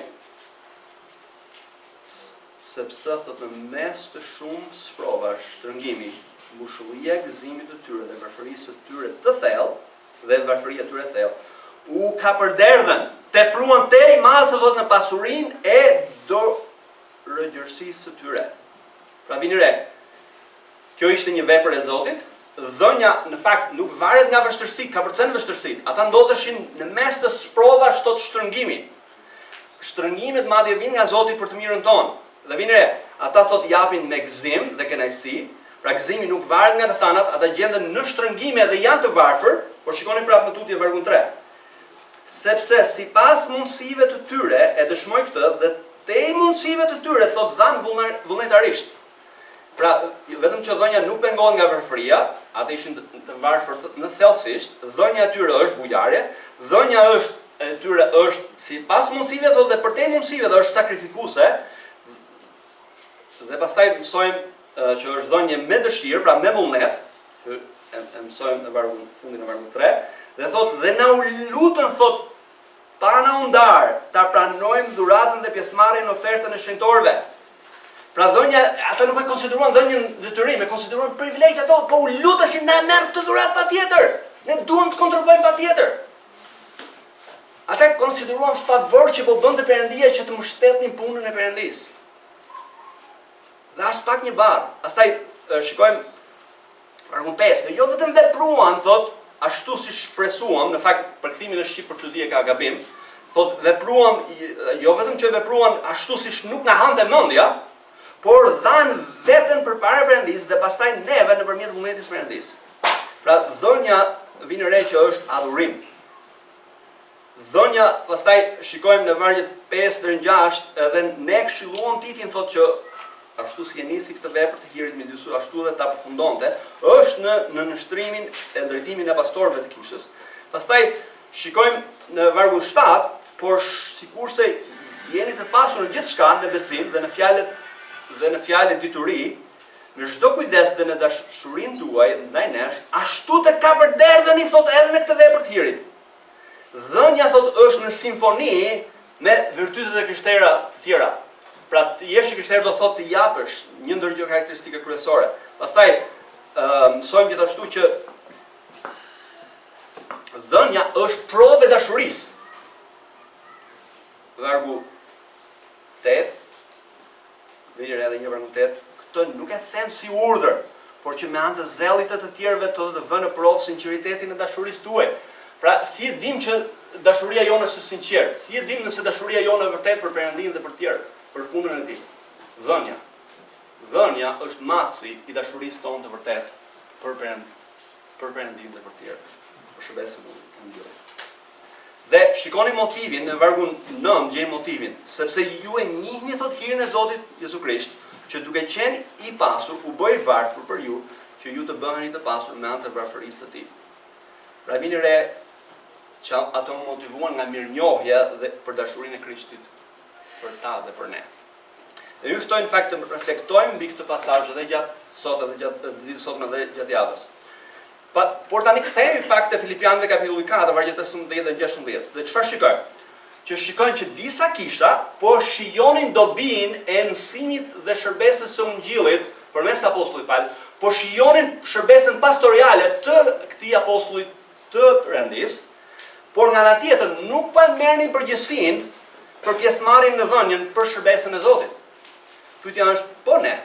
Sepse thotë në mes të shumë sprovash, shtrëngimi, mbushullia e gëzimit të tyre dhe varfërisë të tyre të thellë, dhe varfëria e tyre të thellë, u ka përderdhen, tepruan tej masë thotë në pasurinë e dorëgjërësisë së tyre. Pra vini re, kjo ishte një vepër e Zotit. Dhënia në fakt nuk varet nga vështirësitë, ka përcen vështirësitë. Ata ndodheshin në mes të sprovash të shtrëngimi. Shtrëngimet madje vijnë nga Zoti për të mirën tonë. Dhe vini re, ata thotë japin me gëzim dhe kënaqësi. Pra gëzimi nuk varet nga të thanat, ata gjenden në shtrëngime dhe janë të varfër, por shikoni prapë në tutje vargun 3. Sepse sipas mundësive të tyre e dëshmoj këtë dhe te mundësive të tyre thotë dhanë vullnetarisht. Pra vetëm që dhënia nuk pengohet nga varfëria, ata ishin të varfër në thellësisht, dhënia e tyre është bujare, dhënia e tyre është sipas mundësive thotë dhe për te mundësive dhe është sakrifikuese. Dhe pastaj mësojmë që është dhënie me dëshirë, pra me vullnet, që e mësojmë në fundin e vargut 3, dhe thot, dhe na u lutën, thot, pa na u ndarë, ta pranojmë dhuratën dhe pjesëmarrjen në ofertën e shenjtorëve. Pra dhënia, ata nuk e konsideruan dhënien detyrim, e konsideruan privilegj ato, po u luteshin na merr këtë dhuratë patjetër. Ne duam të kontribuojmë patjetër. Ata konsideruan favor që po bënte Perëndia që të mbështetnin punën e Perëndisë. Dhe as pak një barë. Astaj shikojmë vargun 5. Dhe jo vetëm vepruan, thot, ashtu si shpresuam, në fakt përkthimin në shqip për çudi e ka gabim, thot vepruam, jo vetëm që vepruan ashtu si nuk na hante mendja, por dhanë veten përpara Perëndisë dhe pastaj neve nëpërmjet vullnetit të Perëndisë. Pra dhënia vjen re që është adhurim. Dhënia, pastaj shikojmë në vargjet 5 deri në 6, edhe ne këshilluam Titin, thotë që ashtu si e nisi këtë vepër të hirit midis ashtu dhe ta përfundonte, është në nështrimin e drejtimin e pastorëve të kishës. Pastaj shikojmë në vargun 7, por sikurse jeni të pasur në gjithçka në besim dhe në fjalë dituri, në çdo kujdes dhe në dashurinë tuaj ndaj nesh, ashtu të kapërderdheni, thotë, edhe në këtë vepër të hirit. Dhënia, thotë, është në simfoni me virtytet e krishtera të tjera. Pra të jesh i krishterë do thotë të japësh, një ndër gjë karakteristike kryesore. Pastaj mësojmë gjithashtu që dhënia është provë e dashurisë. Vargu 8, vjen edhe një vargu 8, këtë nuk e them si urdhër, por që me anë të zellit të tjerëve të vënë në provë sinqeritetin e dashurisë tuaj. Pra si e dim që dashuria jonë është e sinqertë? Si e dim nëse dashuria jonë është vërtet për Perëndinë dhe për të tjerët? Për punën e tij. Dhënia. Dhënia është matësi i dashurisë tonë të vërtet për Perëndinë dhe për të tjerët. Për shërbesën e Zotit. Dhe shikoni motivin në vargun 9, gjejmë motivin, sepse ju e njihni, thot, hirin e Zotit Jezu Krisht, që duke qenë i pasur u bë i varfër për ju, që ju të bëheni të pasur me anë të varfërisë së tij. Pra vini re që ato motivuan nga mirënjohja dhe për dashurinë e Krishtit për ta dhe për ne. Dhe ju ftoj në fakt të reflektojmë mbi këtë pasazh edhe gjatë sot edhe gjatë ditës sot edhe gjatë javës. Por tani kthehemi pak te Filipianëve kapitulli 4 vargjet 15 dhe 16. Dhe çfarë shikojmë? Që shikojmë që disa kisha po shijonin dobinë e mësimit dhe shërbesës së Ungjillit përmes apostullit Paul, po shijonin shërbesën pastoriale të këtij apostullit të Perëndisë, por nga ana tjetër nuk po merrnin përgjegjësinë për pjesëmarrjen në dhënien për shërbesën e Zotit. Pyetja është, po ne,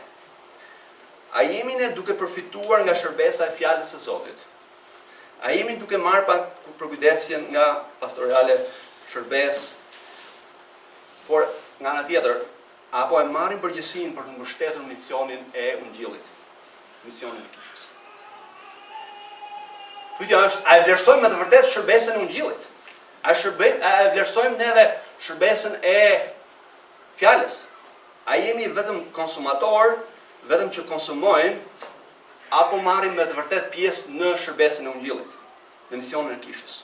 a jemi ne duke përfituar nga shërbesa e fjalës së Zotit? A jemi duke marrë përkujdesjen nga pastorale shërbesë, por nga ana tjetër, apo e marrim përgjegjësinë për të mbështetur misionin e Ungjillit, misionin e kishës? Pyetja është, a e vlerësojmë me të vërtetë shërbesën e Ungjillit? A e vlerësojmë neve shërbesën e fjalës? A jemi vetëm konsumator, vetëm që konsumojmë, apo marrim me të vërtetë pjesë në shërbesën e Ungjillit, në misionin e kishës?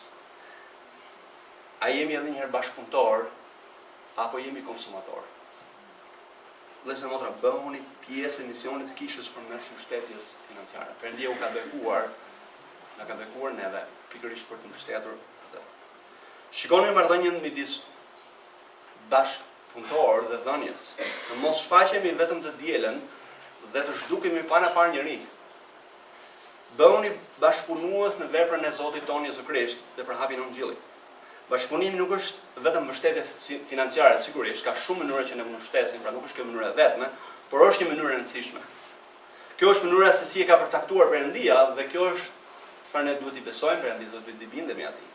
A jemi edhe njëherë bashkëpunëtor, apo jemi konsumator? Vëllezër e motra, bëhuni pjesë e misionit të kishës përmes mbështetjes financiare. Perëndia u ka bekuar, na ka bekuar neve pikërisht për të mbështetur atë. Shikoni marrëdhënien midis bashkëpunëtor dhe dhënies. Të mos shfaqemi vetëm të dielën dhe të zhdukemi pa na parë njëri. Bëhuni bashkëpunues në veprën e Zotit tonë Jezu Krisht dhe për hapjen e Ungjillit. Bashkëpunimi nuk është vetëm mbështetje financiare, sigurisht, ka shumë mënyra që ne mbështesim, pra nuk është kjo mënyra e vetme, por është një mënyrë e rëndësishme. Kjo është mënyra se si e ka përcaktuar Perëndia dhe kjo është çfarë ne duhet i besojmë Perëndisë, duhet të bindemi atij.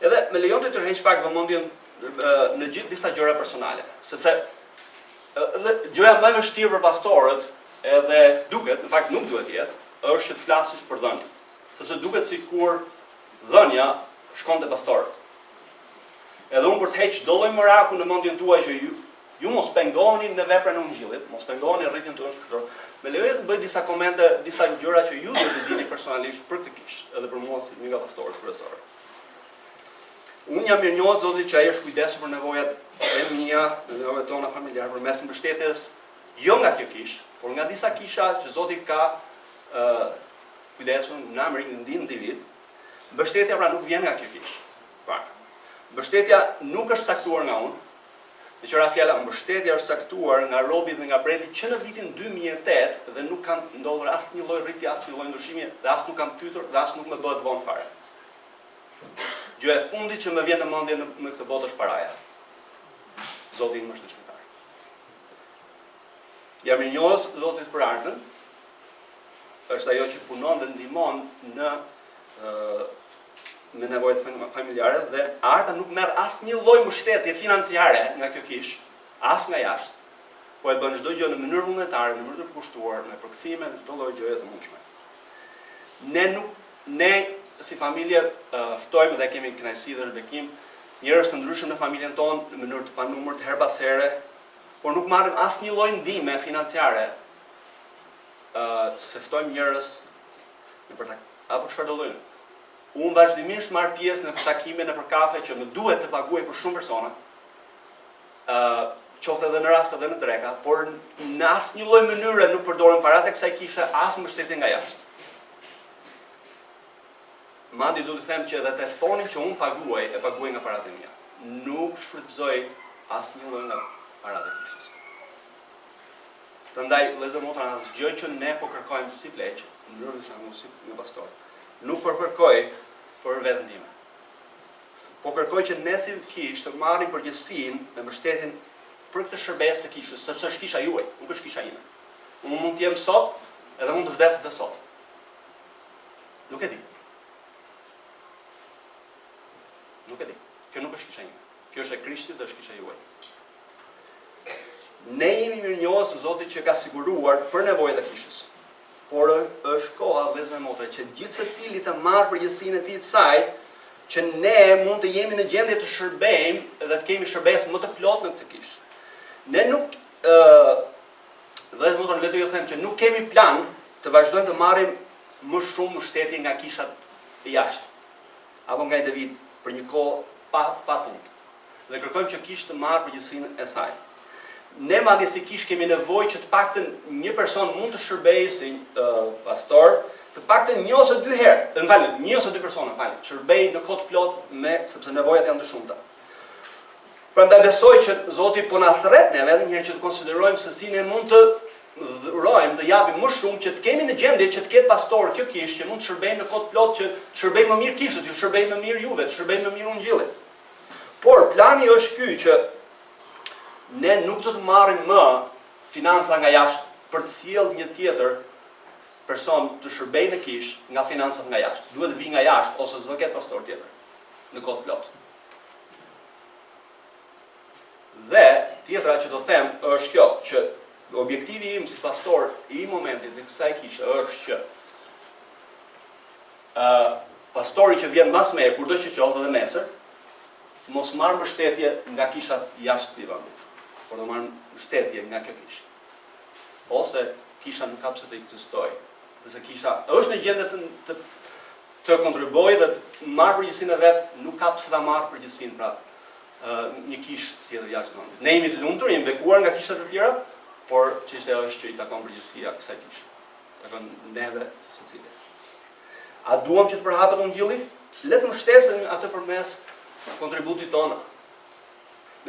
Edhe më lejon të tërheq pak vëmendjen në gjithë disa gjëra personale, sepse gjëja më e vështirë për pastorët, edhe duket, në fakt nuk duhet jetë, është që të flasësh për dhënien. Sepse duket sikur dhënia shkon te pastorët. Edhe unë për të heqë çdo lloj miraku në mendjen tuaj që ju mos pengoheni në veprën e Ungjillit, mos pengoheni rritjen tuaj shpirtëror. Me lejo të bëj disa komente, disa gjëra që ju duhet të dini personalisht për këtë kishë, edhe për mua si një nga pastorët kryesorë. Unë jam mirënjohur Zotit që ai është kujdesur për nevojat e mia, nevojat tona familjare përmes mbështetjes jo nga kjo kishë, por nga disa kisha që Zoti ka kujdesu në Amerikë në ndim të vit, mbështetja pra nuk vjen nga kjo kish. Mbështetja nuk është caktuar nga unë, me qëra fjala mbështetja është caktuar nga robi dhe nga breti që në vitin 2008 dhe nuk kanë ndodhur asnjë lloj rritje, asnjë lloj ndryshimi dhe as nuk kam pyetur dhe as nuk më bëhet vonë fare. Gjë e fundit që më vjen në mendje në këtë botë është paraja. Zoti më është dëshmitar. Jam i njohës Zotit për artën, është ajo që punon dhe ndihmon në me nevojat familjare dhe arta nuk merr asnjë lloj mbështetje financiare nga kjo kish, as nga jashtë, po e bën çdo gjë në mënyrë vullnetare, në mënyrë të kushtuar, me përkthime në çdo lloj gjëje të mundshme. Ne si familje ftojmë dhe kemi kënaqësi dhe besim njerëz të ndryshëm në familjen tonë në mënyrë të panumërt her pas here, por nuk marrim asnjë lloj ndihme financiare. Se ftojmë njerëz në për apo çfarë do llojnë. Unë vazhdimisht marr pjesë në takime, në për kafe që më duhet të paguaj për shumë persona, qoftë edhe në rast edhe në dreka, por në asnjë lloj mënyre nuk përdoren paratë e kësaj kishe as mbështetje nga jashtë. Madje duhet të them që edhe telefonin që unë paguaj, e paguaj nga paratë e mia. Nuk shfrytëzoj asnjë lloj nga paratë e kishës. Prandaj, vëllezër motra, asgjë që ne po kërkojmë si pleq, në mënyrë të shëndosh si një pastor, nuk po kërkoj për veten time. Po kërkoj që ne si kishë të marrim përgjegjësinë me mbështetjen për këtë shërbesë të kishës, sepse është kisha juaj, nuk është kisha ime. Unë mund të jem sot, edhe mund të vdes edhe sot. Nuk e di. Nuk e di. Kjo nuk është kisha ime. Kjo është e Krishtit dhe është kisha juaj. Ne jemi mirënjohës së Zotit që ka siguruar për nevojat e kishës. Por është koha vëllezër motra që gjithë secili të marrë përgjegjësinë e tij të saj, që ne mund të jemi në gjendje të shërbejmë dhe të kemi shërbesë më të plotë në këtë kishë. Ne nuk vëllezër motra, le të ju them që nuk kemi plan të vazhdojmë të marrim më shumë mbështetje nga kishat e jashtë apo nga individ për një kohë pa fund. Dhe kërkojmë që kishë të marrë përgjegjësinë e saj. Ne madje si kishë kemi nevojë që të paktën një person mund të shërbejë si pastor, të paktën një ose dy herë, një ose dy persona, shërbejë në kohë të plotë sepse nevojat janë të shumta. Prandaj besoj që Zoti po na thret neve edhe një herë që të konsiderojmë se si ne mund të dhurojmë, të japim më shumë që të kemi në gjendje që të ketë pastor kjo kishë që mund të shërbejë në kohë të plotë, që të shërbejë më mirë kishës, që të shërbejë më mirë juve, të shërbejë më mirë ungjillit. Por plani është ky që ne nuk do të marrim më financa nga jashtë për të sjellë një tjetër person të shërbejë në kishë nga financat nga jashtë. Duhet të vi nga jashtë ose do të ketë pastor tjetër në kohë të plotë. Dhe tjetra që do të them është kjo, që objektivi im si pastor i momentit të kësaj kishe është që pastori që vjen mbas meje, kurdo që qoftë edhe nesër, mos marr mbështetje nga kishat jashtë këtij vendi, por do marr mbështetje nga kjo kishë. Ose kisha nuk ka pse të ekzistojë. Nëse kisha është në gjendje të kontribuojë dhe të marrë përgjegjësinë e vet, nuk ka pse ta marrë përgjegjësinë pra një kishë tjetër jashtë vendit. Ne jemi të lumtur, jemi bekuar nga kishat e tjera, por çështja është që i takon përgjegjësia kësaj kishe. Takon neve secili. A duam që të përhapet ungjilli? Le të mbështesemi atë përmes kontributit tonë.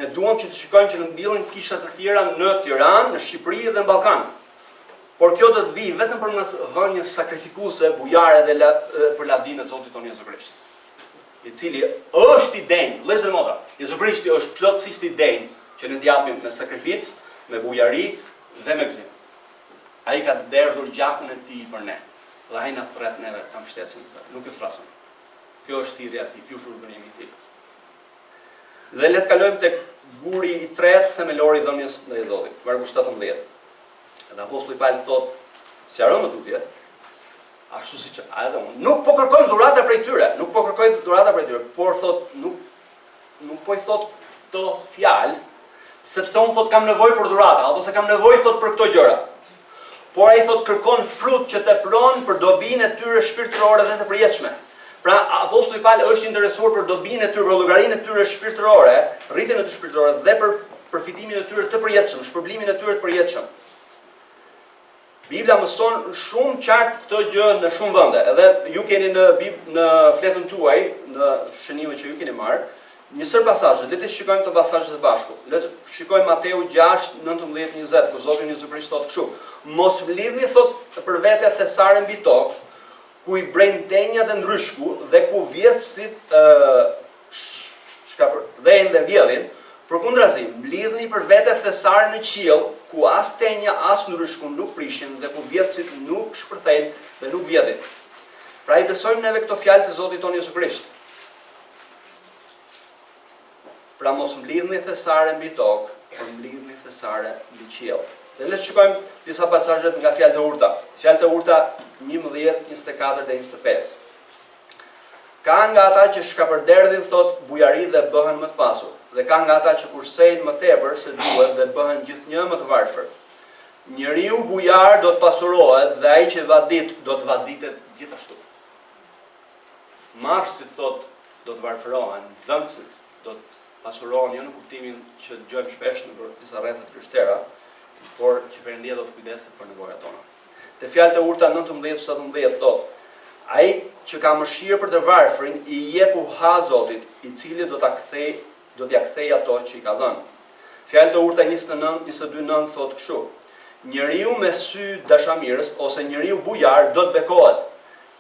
Ne duam që të shikojmë që në mbillen kishat të tjera në Tiranë, në Shqipëri dhe në Ballkan. Por kjo do të vijë vetëm përmes dhënies sakrifikuese, bujare dhe për lavdinë e Zotit tonë Jezu Krisht, i cili është i denjë, vëllezër motra. Jezu Krishti është plotësisht i denjë që ne t'japim me sakrificë, me bujari dhe me gëzim. Ai ka derdhur gjakun e tij për ne. Dhe ai na thret neve ta mbështesim këtë. Nuk e thrasun. Kjo është thirrja e tij, ky është urdhërimi i tij. Dhe le të kalojmë tek guri i tretë themelor i dhënies ndaj Zotit, vargu 17. Dhe apostulli Paul thotë, sqaron më tutje, ashtu siç edhe unë, nuk po kërkoj dhurata prej tyre, por thotë nuk po I thotë këto fjalë sepse unë thotë kam nevojë për dhurata, ose kam nevojë thotë për këto gjëra. Por ai thotë kërkon frut që tepron për dobinë e tyre shpirtërore dhe të përjetshme. Pra apostulli Paul është interesuar për dobinë e tyre, për llogarinë e tyre shpirtërore, rritjen e tyre shpirtërore dhe për përfitimin e tyre të përjetshëm, shpërblimin e tyre të përjetshëm. Bibla mëson shumë qartë këtë gjë në shumë vende. Edhe ju keni në fletën tuaj, në shënimet që ju keni marrë, njësër pasazhe. Le të shikojmë të pasazhet e bashku. Le të shikojmë Mateu 6, 19, 20, ku Zoti Jezusi Krisht thotë kështu: Mos mlidhni thotë për vete thesare mbi tokë, ku i brejnë denja dhe ndryshku dhe ku vjetësit dhejnë dhe vjedhin. Përkundrazi, mlidhni për vete thesare në qiell, ku as tenja as ndryshku nuk prishin dhe ku vjetësit nuk shpërthejnë dhe nuk vjedhin. Pra i besojmë neve këto fjalë të Zotit tonë Jezu Krisht. Pra mos mlidhni thesare mbi tokë, por mlidhni thesare mbi qiell. Dhe le të shikojmë disa pasazhet nga fjalët e urta. Fjalët e urta 11, 24 dhe 25. Ka nga ata që shkapërderdhin thot bujari dhe bëhen më të pasur, dhe ka nga ata që kursejnë më tepër se duhet dhe bëhen gjithnjë më të varfër. Njeriu bujar do të pasurohet dhe ai që vadit do të vaditet gjithashtu. Marrësit thot do të varfërohen, dhënësit do të pasurohen, jo në kuptimin që dëgjojmë shpesh në disa rrethe të krishterë, por që Perëndia do të kujdeset për nevojat tona. Te fjalët e urta 19-17 thot: Ai që ka mëshirë për të varfrin i jep ha Zotit, i cili do t'ia kthej ato që i ka dhënë. Fjalët e urta 29-22 thot kështu: Njeriu me sy dashamirës ose njeriu bujar do të bekohet,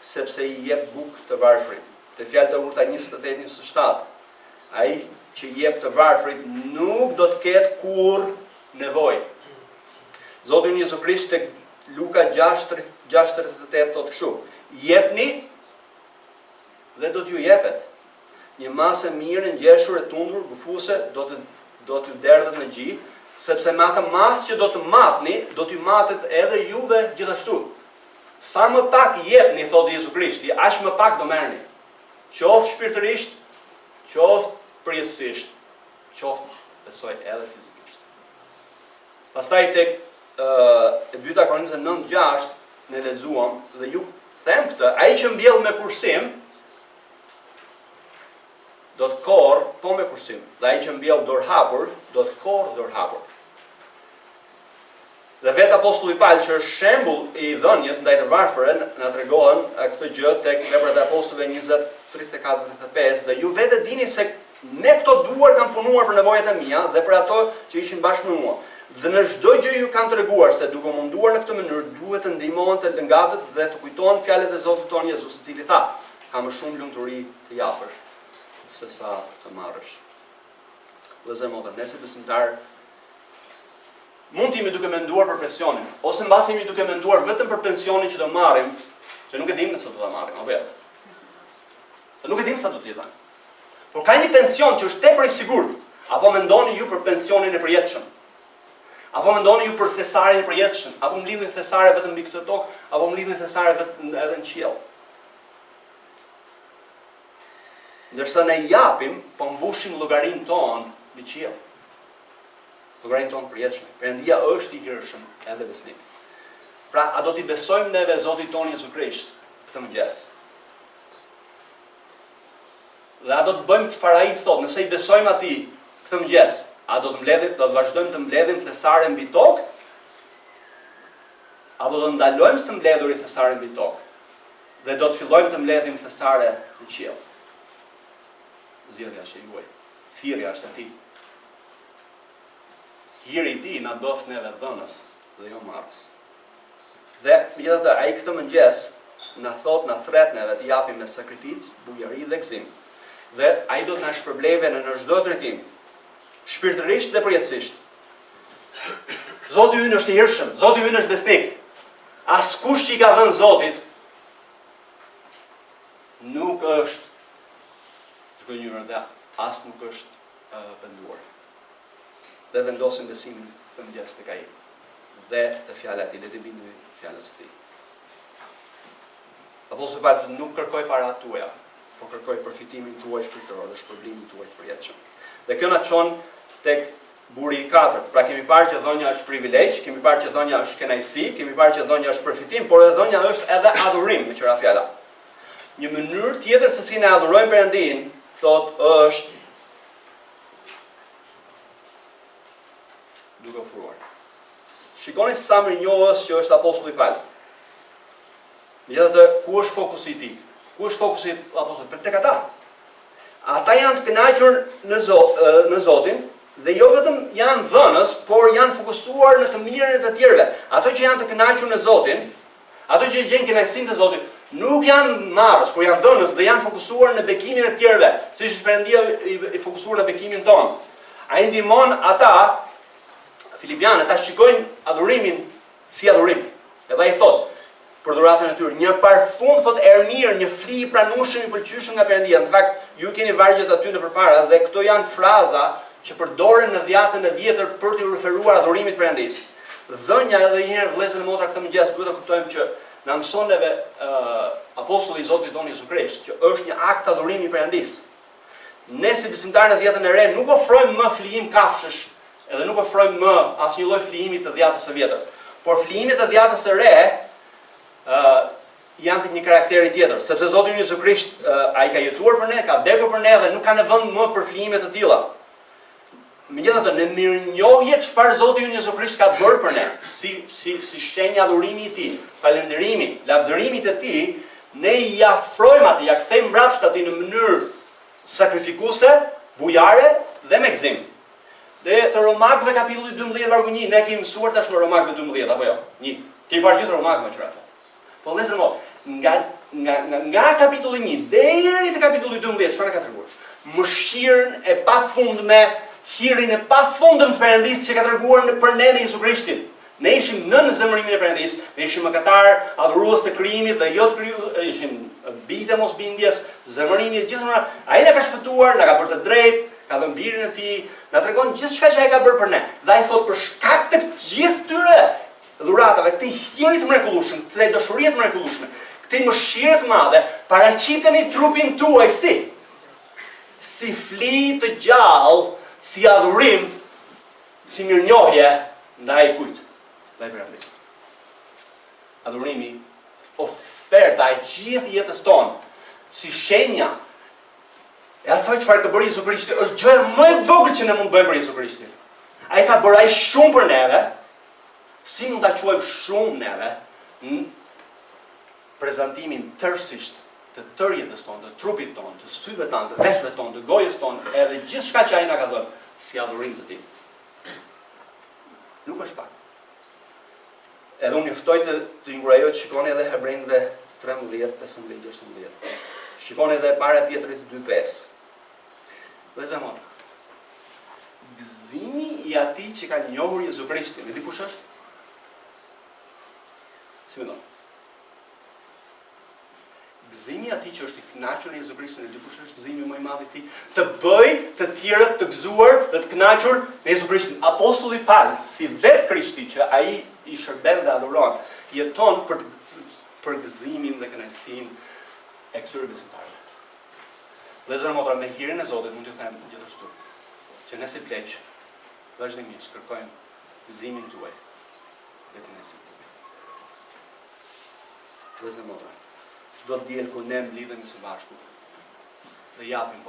sepse i jep bukë të varfrit. Te fjalët e urta 28-27, ai që jep të varfrit nuk do të ketë kurrë nevojë. Zoti Jezu Krisht tek Luka 6:38 thot kështu: Jepni dhe do t'ju jepet. Një masë mirë, ngjeshur e tundur, gufuese do t'ju derdhet në gjë, sepse me atë masë që do të matni, do t'ju matet edhe juve gjithashtu. Sa më pak jepni, thot Jezu Krishti, aq më pak do merrni. Qoftë shpirtërisht, qoftë përjetësisht, qoftë besoj edhe fizikisht. Pastaj tek e dyta Korintë 9:6 ne lexuam dhe ju them këtë: ai që mbjell me kursim do të korr po me kursim, dhe ai që mbjell dorë hapur do të korr dorë hapur. Dhe vetë apostulli Paul, që është shembull i dhënies ndaj të varfërën, na tregon këtë gjë tek Veprat e Apostujve 20:34-35, dhe ju vetë dini se ne këto duar kanë punuar për nevojat e mia dhe për ato që ishin bashkë me mua. Dhe në çdo gjë ju kanë treguar se duke munduar në këtë mënyrë duhet të ndihmohen të lëngatët dhe të kujtohen fjalët e Zotit tonë Jezus, i cili tha: Ka më shumë lumturi të japësh se sa të marrësh. Vëllezër motra, ne si besimtar mund të jemi duke menduar për pensionin, ose mbasi jemi duke menduar vetëm për pensionin që do marrim, që nuk e dim nëse do ta marrim apo jo. Se nuk e dim sa do të jetë. Por ka një pension që është tepër i sigurt, apo mendoni ju për pensionin e përjetshëm? Apo mendoni ju për thesarin e përjetshëm? Apo mlidhni thesare vetëm mbi këtë tokë, apo mlidhni thesare vetëm edhe në qiell? Ndërsa ne japim, po mbushim llogarinë tonë në qiell. Llogarinë tonë përjetshme. Perëndia është i hirshëm edhe besnik. Pra, a do t'i besojmë neve Zotit tonë Jezu Krisht këtë mëngjes? Dhe a do të bëjmë çfarë ai thotë? Nëse i besojmë atij këtë mëngjes, a do të vazhdojmë të mbledhim thesare mbi tokë? Apo do të ndalojmë së mbledhuri thesare mbi tokë? Dhe do të fillojmë të mbledhim thesare në qiell? Zgjedhja është e juaj. Thirrja është e tij. Hiri i tij na bëft neve dhënës dhe jo marrës. Dhe megjithatë ai këtë mëngjes na thot, na thret neve të japim me sakrificë, bujari dhe gëzim. Dhe ai do të na shpërblejë në çdo drejtim, shpirtërisht dhe përjetësisht. Zoti ynë është i hirshëm, Zoti ynë është besnik. Askush që i ka dhënë Zotit nuk është të gënjur dhe as nuk është penduar. Dhe vendosim besimin të mëngjes tek ai dhe të fjalët e tij, dhe të bindemi fjalës së tij. Apostulli Paul nuk kërkoi paratë tuaja, por kërkoi përfitimin tuaj shpirtëror dhe shpërblimin tuaj të përjetshëm. Dhe kjo na çon tek buri i katërt. Pra kemi parë që dhënia është privilegj, kemi parë që dhënia është kënaqësi, kemi parë që dhënia është përfitim, por edhe dhënia është edhe adhurim, me qira fjala. Një mënyrë tjetër se si ne adhurojmë Perëndin, thotë, është duke ofruar. Shikoni sa mirënjohës që është apostulli Paul. Megjithatë, ku është fokusi i tij? Ku është fokusi i apostullit? Për tek ata. Ata janë të kënaqur në Zotin dhe jo vetëm janë dhënës, por janë fokusuar në të mirën e të tjerëve. Ato që janë të kënaqur në Zotin, ato që gjejnë kënaqësinë të Zotit, nuk janë marrës, por janë dhënës dhe janë fokusuar në bekimin e të tjerëve, siç është Perëndia i fokusuar në bekimin tonë. Ai ndihmon ata Filipianët ta shikojnë adhurimin si adhurim. Edhe ai thotë për dhuratën e tyre, një parfum thot ermir, një fli i pranueshëm i pëlqyeshëm nga Perëndia. Në fakt, ju keni vargjet aty në përpara dhe këto janë fraza që përdoren në dhjatën e vjetër për të referuar adhurimit Perëndis. Dhënia edhe një herë vëllezër e motra këtë mëngjes duhet ta kuptojmë që na mëson neve apostulli i Zotit tonë Jezu Krisht, që është një akt adhurimi Perëndis. Ne si besimtarë në dhjetën e re nuk ofrojmë më flijim kafshësh, edhe nuk ofrojmë më asnjë lloj flijimi të dhjatës së vjetër. Por flijimet e dhjatës së re janë të një karakteri tjetër, sepse Zoti Jezu Krisht ai ka jetuar për ne, ka vdekur për ne dhe nuk ka nevojë më për flijime të tilla. Megjithatë, në mirënjohje çfarë Zoti Jezu Krisht ka bërë për ne, si shenjë adhurimi i tij, falënderimi, lavdërimit të tij, ne i afrojmë atë, ja kthejmë mbrapsht atij në mënyrë sakrifikuese, bujare dhe me gëzim. Dhe të Romakëve kapitulli 12 vargu 1, ne kemi mësuar tashmë Romakëve 12 apo jo? 1. Kemi parë gjithë Romakëve çfarë? Po lezër mo, nga kapitulli 1 deri te kapitulli 12 çfarë ka treguar? Mëshirën e pafundme, hirin e pafundëm të Perëndisë që ka treguar për ne në Jezu Krishtin. Ne ishim në zemërimin e Perëndis, ne ishim mëkatar, adhurues të krijimit dhe jo të krijuar, ishim bijtë mosbindjes, zemërimi të gjithë. Ai na ka shpëtuar, na ka bërë të drejtë, ka dhënë birin e tij, na tregon gjithçka që ai ka bërë për ne. Dhe ai thot për shkak të gjithë këtyre dhuratave, këtij hiri të mrekullueshëm, këtij dashurie të mrekullueshme, këtij mëshire të madhe, paraqiteni trupin tuaj si fli të gjallë, si adhurim, si mirënjohje ndaj kujt? Ndaj Perëndisë. Adhurimi, oferta e gjithë jetës tonë, si shenja e asaj çfarë ka bërë Jezu Krishti, është gjëja më e vogël që ne mund bëjmë për Jezu Krishtin. Ai ka bërë ai shumë për neve, si mund ta quajmë shumë neve, në prezantimin tërësisht të tërë jetës tonë, të trupit tonë, të syve tonë, të veshëve tonë, të gojës tonë, edhe gjithçka që ai na ka dhënë si adhurim të tij. Nuk është pak. Edhe unë juftoj të inkurajoj të shikoni edhe Hebrejve 13, 15, 16. Shikoni edhe para Pjetrit 2:5. Vëllezër motra. Gëzimi i atij që ka njohur Jezu Krishtin, e di kush është? Si mendon? Gëzimi i atij që është i kënaqur në Jezu Krishtin, e di kush është gëzimi më i madh i tij? Të bëj të tjerët të gëzuar dhe të kënaqur në Jezu Krishtin. Apostulli Paul, si vetë Krishti që ai i shërben dhe adhuron, jeton për gëzimin dhe kënaqësinë e këtyre besimtarëve. Vëllezër motra, me hirin e Zotit mund t'ju them gjithashtu që ne si pleq vazhdimisht kërkojmë gëzimin tuaj dhe kënaqësinë tuaj. Vëllezër motra, çdo diel kur ne mblidhemi së bashku dhe japim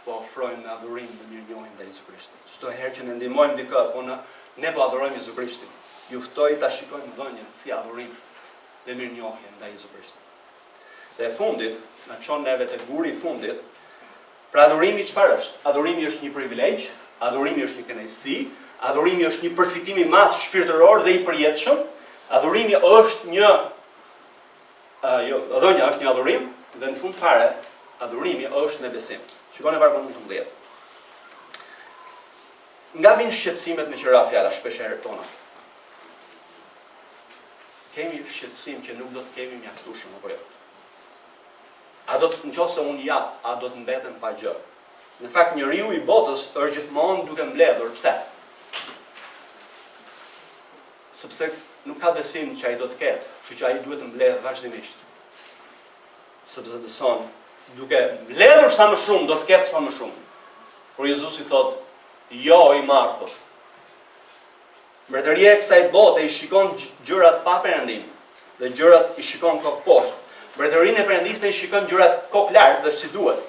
po ofrojmë në adhurim dhe mirënjohje ndaj Jezu Krishtit. Çdo herë që ne ndihmojmë dikë, ne po adhurojmë Jezu Krishtin. Ju ftoj ta shikojmë dhënien si adhurim dhe mirënjohje ndaj Jezu Krishtit. Dhe e fundit, na çon neve te guri i fundit. Pra adhurimi çfarë është? Adhurimi është një privilegj, adhurimi është një kënaqësi, adhurimi është një përfitim i madh shpirtëror dhe i përjetshëm. Adhurimi është një dhënia është një adhurim dhe në fund fare adhurimi është në besim. Shikoni vargun 19. Nga vijnë shqetësimet me qëra fjala shpeshherë tona. Kemi shqetësim që nuk do të kemi mjaftueshëm apo jo? A do të nëse unë jap, a do të mbetem pa gjë? Në fakt njeriu i botës është gjithmonë duke mbledhur, pse? Sepse nuk ka besim që ai do të ketë, kështu që ai duhet të mbledh vazhdimisht. Sepse beson, duke mbledhur sa më shumë, do të ketë sa më shumë. Por Jezusi thotë, jo i marr, thotë. Mbretëria e kësaj bote i shikon gjërat pa perëndim dhe gjërat i shikon kokë poshtë. Mbretërinë e Perëndisë ne i shikon gjërat kokë lart dhe si duhet.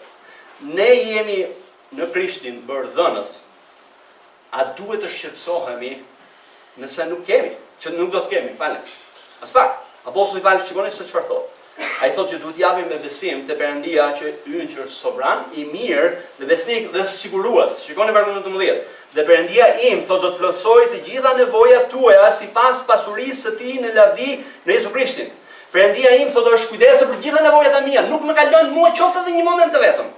Ne jemi në Krishtin bërë dhënës. A duhet të shqetësohemi nëse nuk kemi? që nuk do të kemi, falni. As pak. Apostulli Paul shikoni se çfarë thotë. Ai thotë që duhet japim me besim te Perëndia që ynë që është sovran, i mirë dhe besnik dhe sigurues. Shikoni vargun 19. Dhe Perëndia im thotë do të plotësoj të gjitha nevojat tuaja sipas pasurisë së tij në lavdi në Jezu Krishtin. Perëndia im thotë është kujdesë për gjitha nevojat e mia, nuk më ka lënë mua qoftë edhe një moment të vetëm.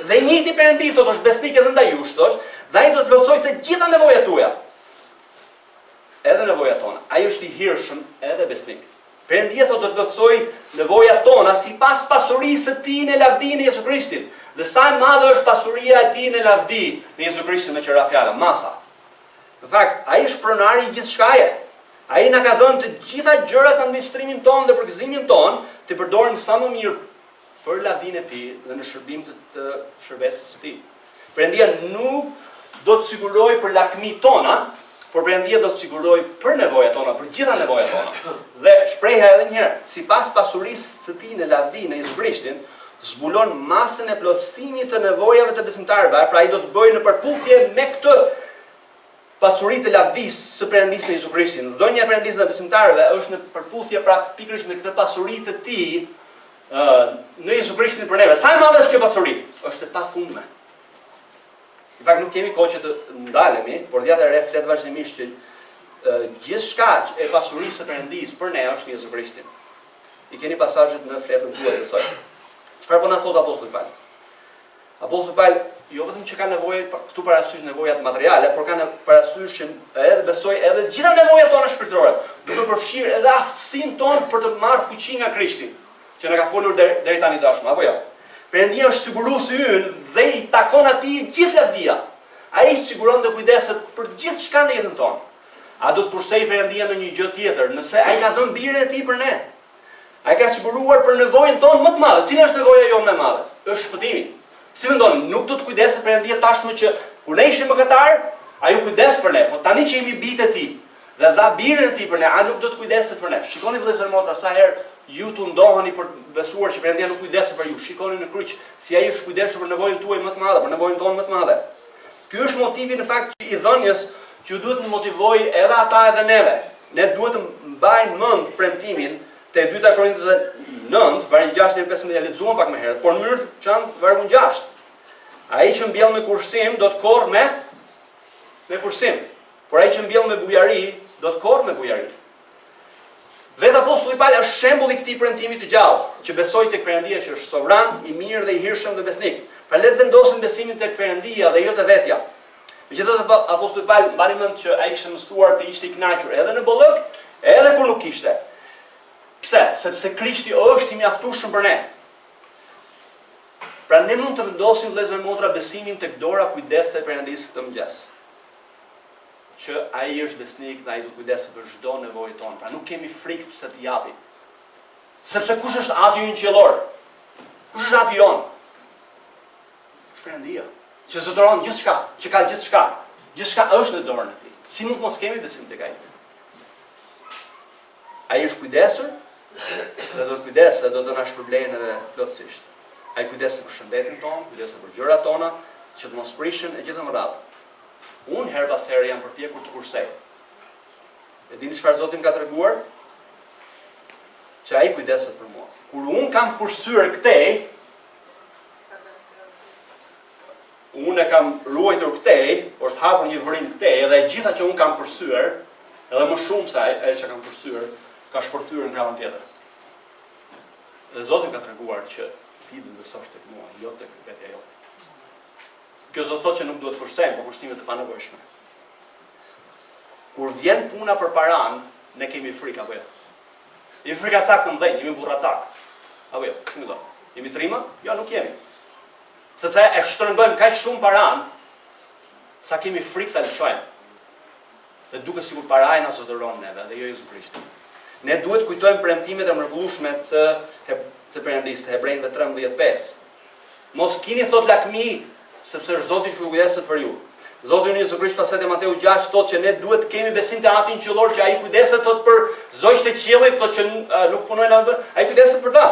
Dhe i njëjti Perëndi thotë është besnik edhe ndaj jush, thotë, dhe ai do të plotësoj të gjitha nevojat tuaja. Edhe nevojat tona. Ai është i hirshëm edhe besnik. Perëndia thotë do të plotësoj nevojat tona sipas pasurisë së tij në lavdi në Jezu Krishtin. Dhe sa e madhe është pasuria e tij në lavdi në Jezu Krishtin me qira fjala, masa. Në fakt, ai është pronari i gjithçkaje. Ai na ka dhënë të gjitha gjërat në administrimin tonë dhe për gëzimin tonë, të përdorim sa më mirë për lavdinë e tij dhe në shërbim të shërbesës së tij. Perëndia nuk do të sigurojë për lakmit tona, por Perëndia do të sigurojë për nevojat tona, për gjitha nevojat tona. Dhe shpreha edhe një herë, sipas pasurisë së tij në lavdi në Jezu Krishtin, zbulon masën e plotësimit të nevojave të besimtarëve, pra ai do të bëjë në përputhje me këtë pasuritë të lavdisë së Perëndisë në Jezu Krishtin. Dhënia e Perëndisë në besimtarëve është në përputhje pra pikërisht me këtë pasuri të tij në Jezu Krishtin për neve. Sa e madhe është kjo pasuri? Është e pafundme. Në fakt nuk kemi kohë që të ndalemi, por dhjata e re flet vazhdimisht që gjithçka e pasurisë së Perëndisë për ne është në Jezu Krishtin. I keni pasazhet në fletën tuaj të saj. Çfarë po na thot apostulli Paul? Apostulli Paul jo vetëm që ka nevojë këtu parasysh nevojat materiale, por ka parasysh edhe besoj edhe gjitha nevojat tona shpirtërore. Duke përfshirë edhe aftësinë tonë për të marrë fuqi nga Krishti, që na ka folur deri tani dashur, apo jo? Perëndia është siguruesi ynë dhe i takon atij gjithë lavdia. Ai siguron dhe kujdeset për gjithçka në jetën tonë. A do të kursej Perëndia në një gjë tjetër, nëse ai ka dhënë birën e tij për ne? Ai ka siguruar për nevojën tonë më të madhe. Cila është nevoja jonë më e madhe? Është shpëtimi. Si mendoni, nuk do të kujdeset Perëndia tashmë që kur ne ishim mëkatar, ai u kujdes për ne, por tani që jemi bijtë e tij dhe dha birën e tij për ne, a nuk do të kujdeset për ne? Shikoni vëllezër motra sa herë ju të ndoheni për besuar që Perëndia nuk kujdeset për ju. Shikoni në kryq si ai është kujdesur për nevojën tuaj më të madhe, për nevojën tonë më të madhe. Ky është motivi në fakt që i dhënies që duhet të motivojë edhe ata edhe neve. Ne duhet të mbajmë mend premtimin te 2 Korinthëve 9, vargu 6 deri 15 ja lexuam pak më herët, por në mënyrë të çan vargu 6. Ai që mbjell me kursim do të korrë me kursim, por ai që mbjell me bujari do të korrë me bujari. Vetë apostulli Paul është shembull i këtij premtimi të gjallë, që besoi tek Perëndia që është sovran, i mirë dhe i hirshëm dhe besnik. Pra le të vendosim besimin tek Perëndia dhe jo te vetja. Megjithatë apostulli Paul mbani mend që ai kishte mësuar të ishte i kënaqur edhe në bollëk, edhe kur nuk kishte. Pse? Sepse Krishti është i mjaftueshëm për ne. Pra ne mund të vendosim vëllezër motra besimin tek dora kujdese e Perëndisë këtë mëngjes. Që ai është besnik dhe ai do kujdeset për çdo nevojë tonë. Pra nuk kemi frikë pse të japi. Sepse kush është ati ynë qiellor? Kush është ati jon? Është Perëndia. Që zotëron gjithçka, që ka gjithçka. Gjithçka është në dorën e tij. Si mund mos kemi besim tek ai? Ai është kujdesur dhe do të kujdeset dhe do të na shpërblejë edhe plotësisht. Ai kujdeset për shëndetin tonë, kujdeset për gjërat tona, që të mos prishin e gjithë më radhë. Unë her pas here jam përpjekur të kursej. E dini çfarë Zoti më ka treguar? Që ai kujdeset për mua. Kur unë kam kursyer këtej, unë e kam ruajtur këtej, por të hapur një vërim këtej, edhe e gjitha që unë kam kursyer, edhe më shumë se ai që kam kursyer, ka shpërthyer në krahun tjetër. Dhe Zoti më ka treguar që ti do të besosh tek mua, jo tek vetja jote. Kjo do të thotë që nuk duhet kursejmë, por kursimet e panevojshme. Kur vjen puna për paran, ne kemi frikë apo jo? Jemi frikacak të mëdhenj, jemi burracak. Apo jo, si më do? Jemi trima? Jo, nuk jemi. Sepse e shtrëngojmë kaq shumë paran, sa kemi frikë ta lëshojmë. Dhe duke sikur paraja na zotëron neve, dhe jo Jezu Krishti. Ne duhet kujtojmë premtimet e mrekullueshme të Perëndisë, të Hebrejve 13:5. Mos keni thot lakmi, sepse është Zoti që kujdeset për ju. Zoti Jezu Krisht pastaj te Mateu 6 thotë që ne duhet të kemi besim te Atin qiellor që ai kujdeset thot për zogjt e qiellit, thotë që nuk punojnë atë, ai kujdeset për ta.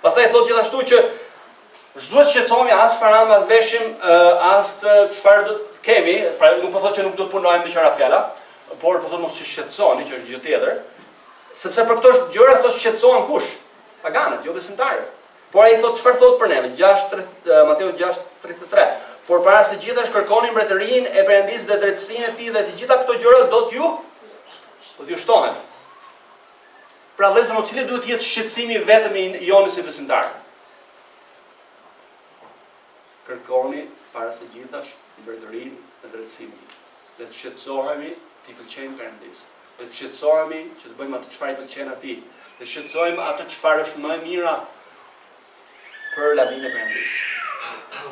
Pastaj thotë gjithashtu që s'duhet të shqetësohemi as çfarë am as veshim, as çfarë do të kemi, pra nuk po thotë që nuk do të punojmë me qira fjala, por po thonë mos shqetësoni, që është gjë tjetër, sepse për këto gjëra thotë shqetësohen kush? Paganët, jo besimtarët. Por ai thotë çfarë thotë për neve? Mateu 6:33. Por para se gjithash kërkoni mbretërinë e Perëndisë dhe drejtësinë e tij dhe të gjitha këto gjëra do t'ju shtohen. Pra vëllezër, cili duhet të jetë shqetësimi vetëm i jonë si besimtar? Kërkoni para se gjithash mbretërinë e drejtësinë. Le të shqetësohemi të i pëlqejmë Perëndisë. Le të shqetësohemi që të bëjmë atë çfarë i pëlqen atij. Le të shqetësojmë atë çfarë është më e mira për lavdinë e Perëndisë.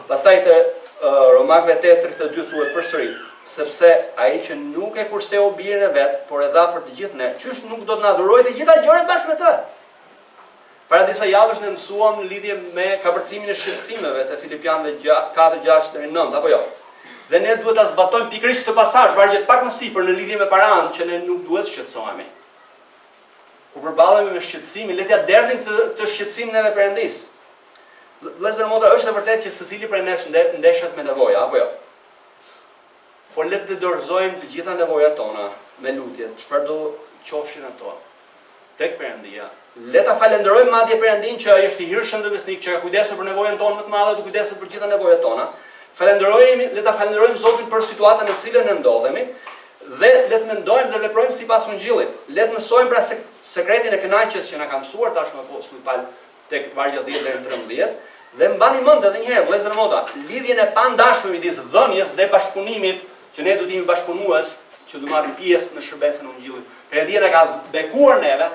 Pastaj te Romakëve 8:32 thuhet përsëri, sepse ai që nuk e kurseu birin e vet, por e dha për të gjithë ne, çysh nuk do të na dhurojë të gjitha gjërat bashkë me të. Para disa javësh ne mësuam në lidhje me kapërcimin e shqetësimeve te Filipianëve 4:6-9, apo jo? Dhe ne duhet ta zbatojmë pikërisht këtë pasazh, vargjet pak më sipër në lidhje me paranë që ne nuk duhet shqetësohemi. Kur përballemi me shqetësimin, le t'ia derdhim të shqetësimin neve Perëndisë. Vëllezër motra, është e vërtetë që secili prej nesh ndeshet me nevoja, apo jo? Por le të dorëzojmë të gjitha nevojat tona me lutje, çfarë do qofshin ato tek Perëndia. Le ta falenderojmë madje Perëndin që ai është i hirshëm dhe besnik, që ka kujdesur për nevojën tonë më të madhe, të kujdesur për gjitha nevojat tona. Le ta falenderojmë Zotin për situatën në cilën ne ndodhemi dhe le të mendojmë dhe veprojmë sipas Ungjillit. Le të mësojmë pra sekretin e kënaqjes që na ka mësuar tashmë apostulli Paul tek vargja 10 deri në 13. Dhe mbani mend edhe një herë, vëllezër motra, lidhjen e pandashme midis dhënies dhe bashkëpunimit, që ne do të jemi bashkëpunues, që do marrim pjesë në shërbesën e Ungjillit. Perëndia na ka bekuar neve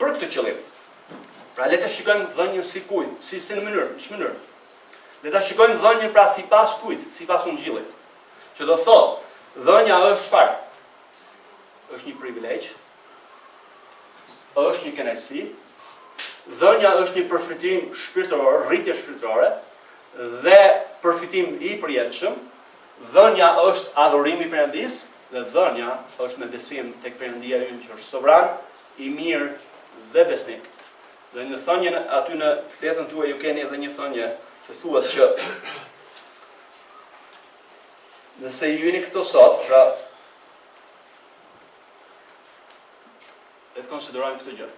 për këtë qëllim. Pra le të shikojmë dhënien si kujt, si në mënyrë. Le ta shikojmë dhënien pra sipas kujt, sipas Ungjillit. Që do thotë, dhënia është çfarë? Është një privilegj, është një kënaqësi. Dhënia është një përfitim shpirtëror, rritje shpirtërore dhe përfitim i përjetshëm. Dhënia është adhurim i Perëndisë dhe dhënia është me besim tek Perëndia ynë që është sovran, i mirë dhe besnik. Dhe në thënien aty në fletën tuaj ju keni edhe një thënie që thuhet që nëse ju jeni këto sot, pra le të konsiderojmë këtë gjë.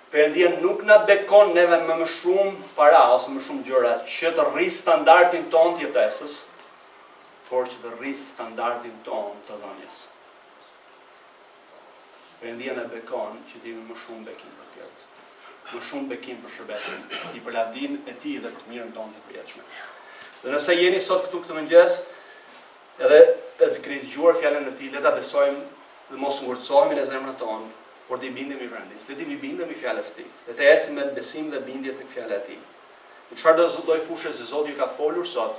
Perëndia nuk na bekon neve me më shumë para ose më shumë gjëra që të rrisë standardin ton të jetesës, por që të rrisë standardin ton të dhënies. Perëndia na bekon që të jemi më shumë bekim për tjerët, më shumë bekim për shërbesën, i për lavdinë e tij dhe për të mirën tonë të përjetshme. Dhe nëse jeni sot këtu këtë mëngjes, edhe të keni dëgjuar fjalën e tij, le ta besojmë dhe mos ngurtësohemi në zemrën tonë, por të i bindemi Perëndisë, le të i bindemi fjalës së tij, le të ecim me besim dhe bindje tek fjala e tij. Në çfarë do lloj fushë që Zoti ju ka folur sot,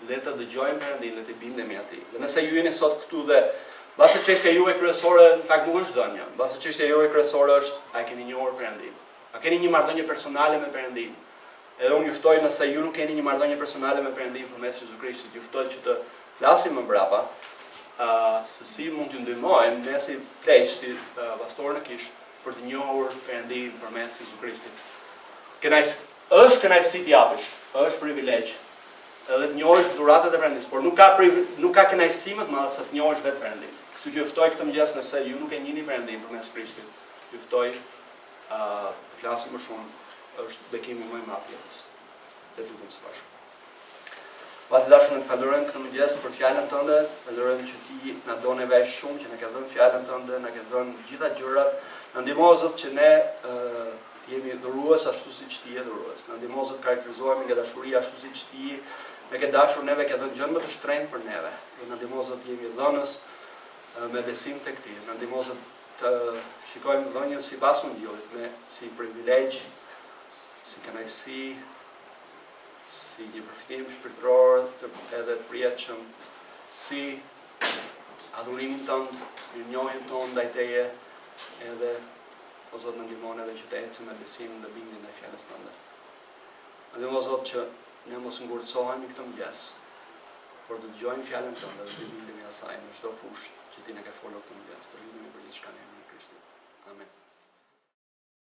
le të dëgjojmë Perëndin, le të bindemi atij. Dhe nëse ju jeni sot këtu dhe mbase çështja juaj kryesore në fakt nuk është dhënia, mbase çështja juaj kryesore është a keni njohur Perëndin? A keni një marrëdhënie personale me Perëndin? Edhe unë ju ftoj nëse ju nuk keni një marrëdhënie personale me Perëndin përmes Jezusit Krishtit, ju ftoj që të flasim më brapa. Se si mund t'ju ndihmojmë ne si pleq, si pastor në kish, për të njohur Perëndin përmes Jezusit Krishtit. Është kënaqësi të japësh, është privilegj, edhe të njohësh dhuratat e Perëndisë, por nuk ka kënaqësi më të madhe se të njohësh vetë Perëndin. Kështu që ju ftoj këtë mëngjes nëse ju nuk e njihni Perëndin përmes Krishtit, ju ftoj flasim më shumë, është bekimi më i madh i jetës. Le të lutem së bashku. Vati dashur, ne të falenderojmë këtë mëngjes për fjalën tënde, falenderojmë që ti na do neve shumë, që na ke dhënë fjalën tënde, na ke dhënë gjitha gjërat. Na ndihmo Zot që ne të jemi dhurues ashtu siç ti je dhurues. Na ndihmo Zot të karakterizohemi nga dashuria ashtu siç ti ne ke dashur neve, ke dhënë gjën më të shtrenjtë për neve. Dhe na ndihmo Zot të jemi dhënës me besim tek ti. Na ndihmo Zot të shikojmë dhënien sipas Ungjillit, si privilegj, si kënaqësi, si një përfitim shpirtëror edhe të përjetshëm, si adhurimin tënd, mirënjohjen tonë ndaj teje, edhe o Zot na ndihmon edhe që të ecim me besim dhe bindjen e fjalës tënde. Na ndihmo Zot që ne mos ngurtësohemi këtë mëngjes, por të dëgjojmë fjalën tënde dhe të bindemi asaj në çdo fushë që ti na ke folur këtë mëngjes. Të lutemi për gjithçka në emrin e Krishtit. Amen.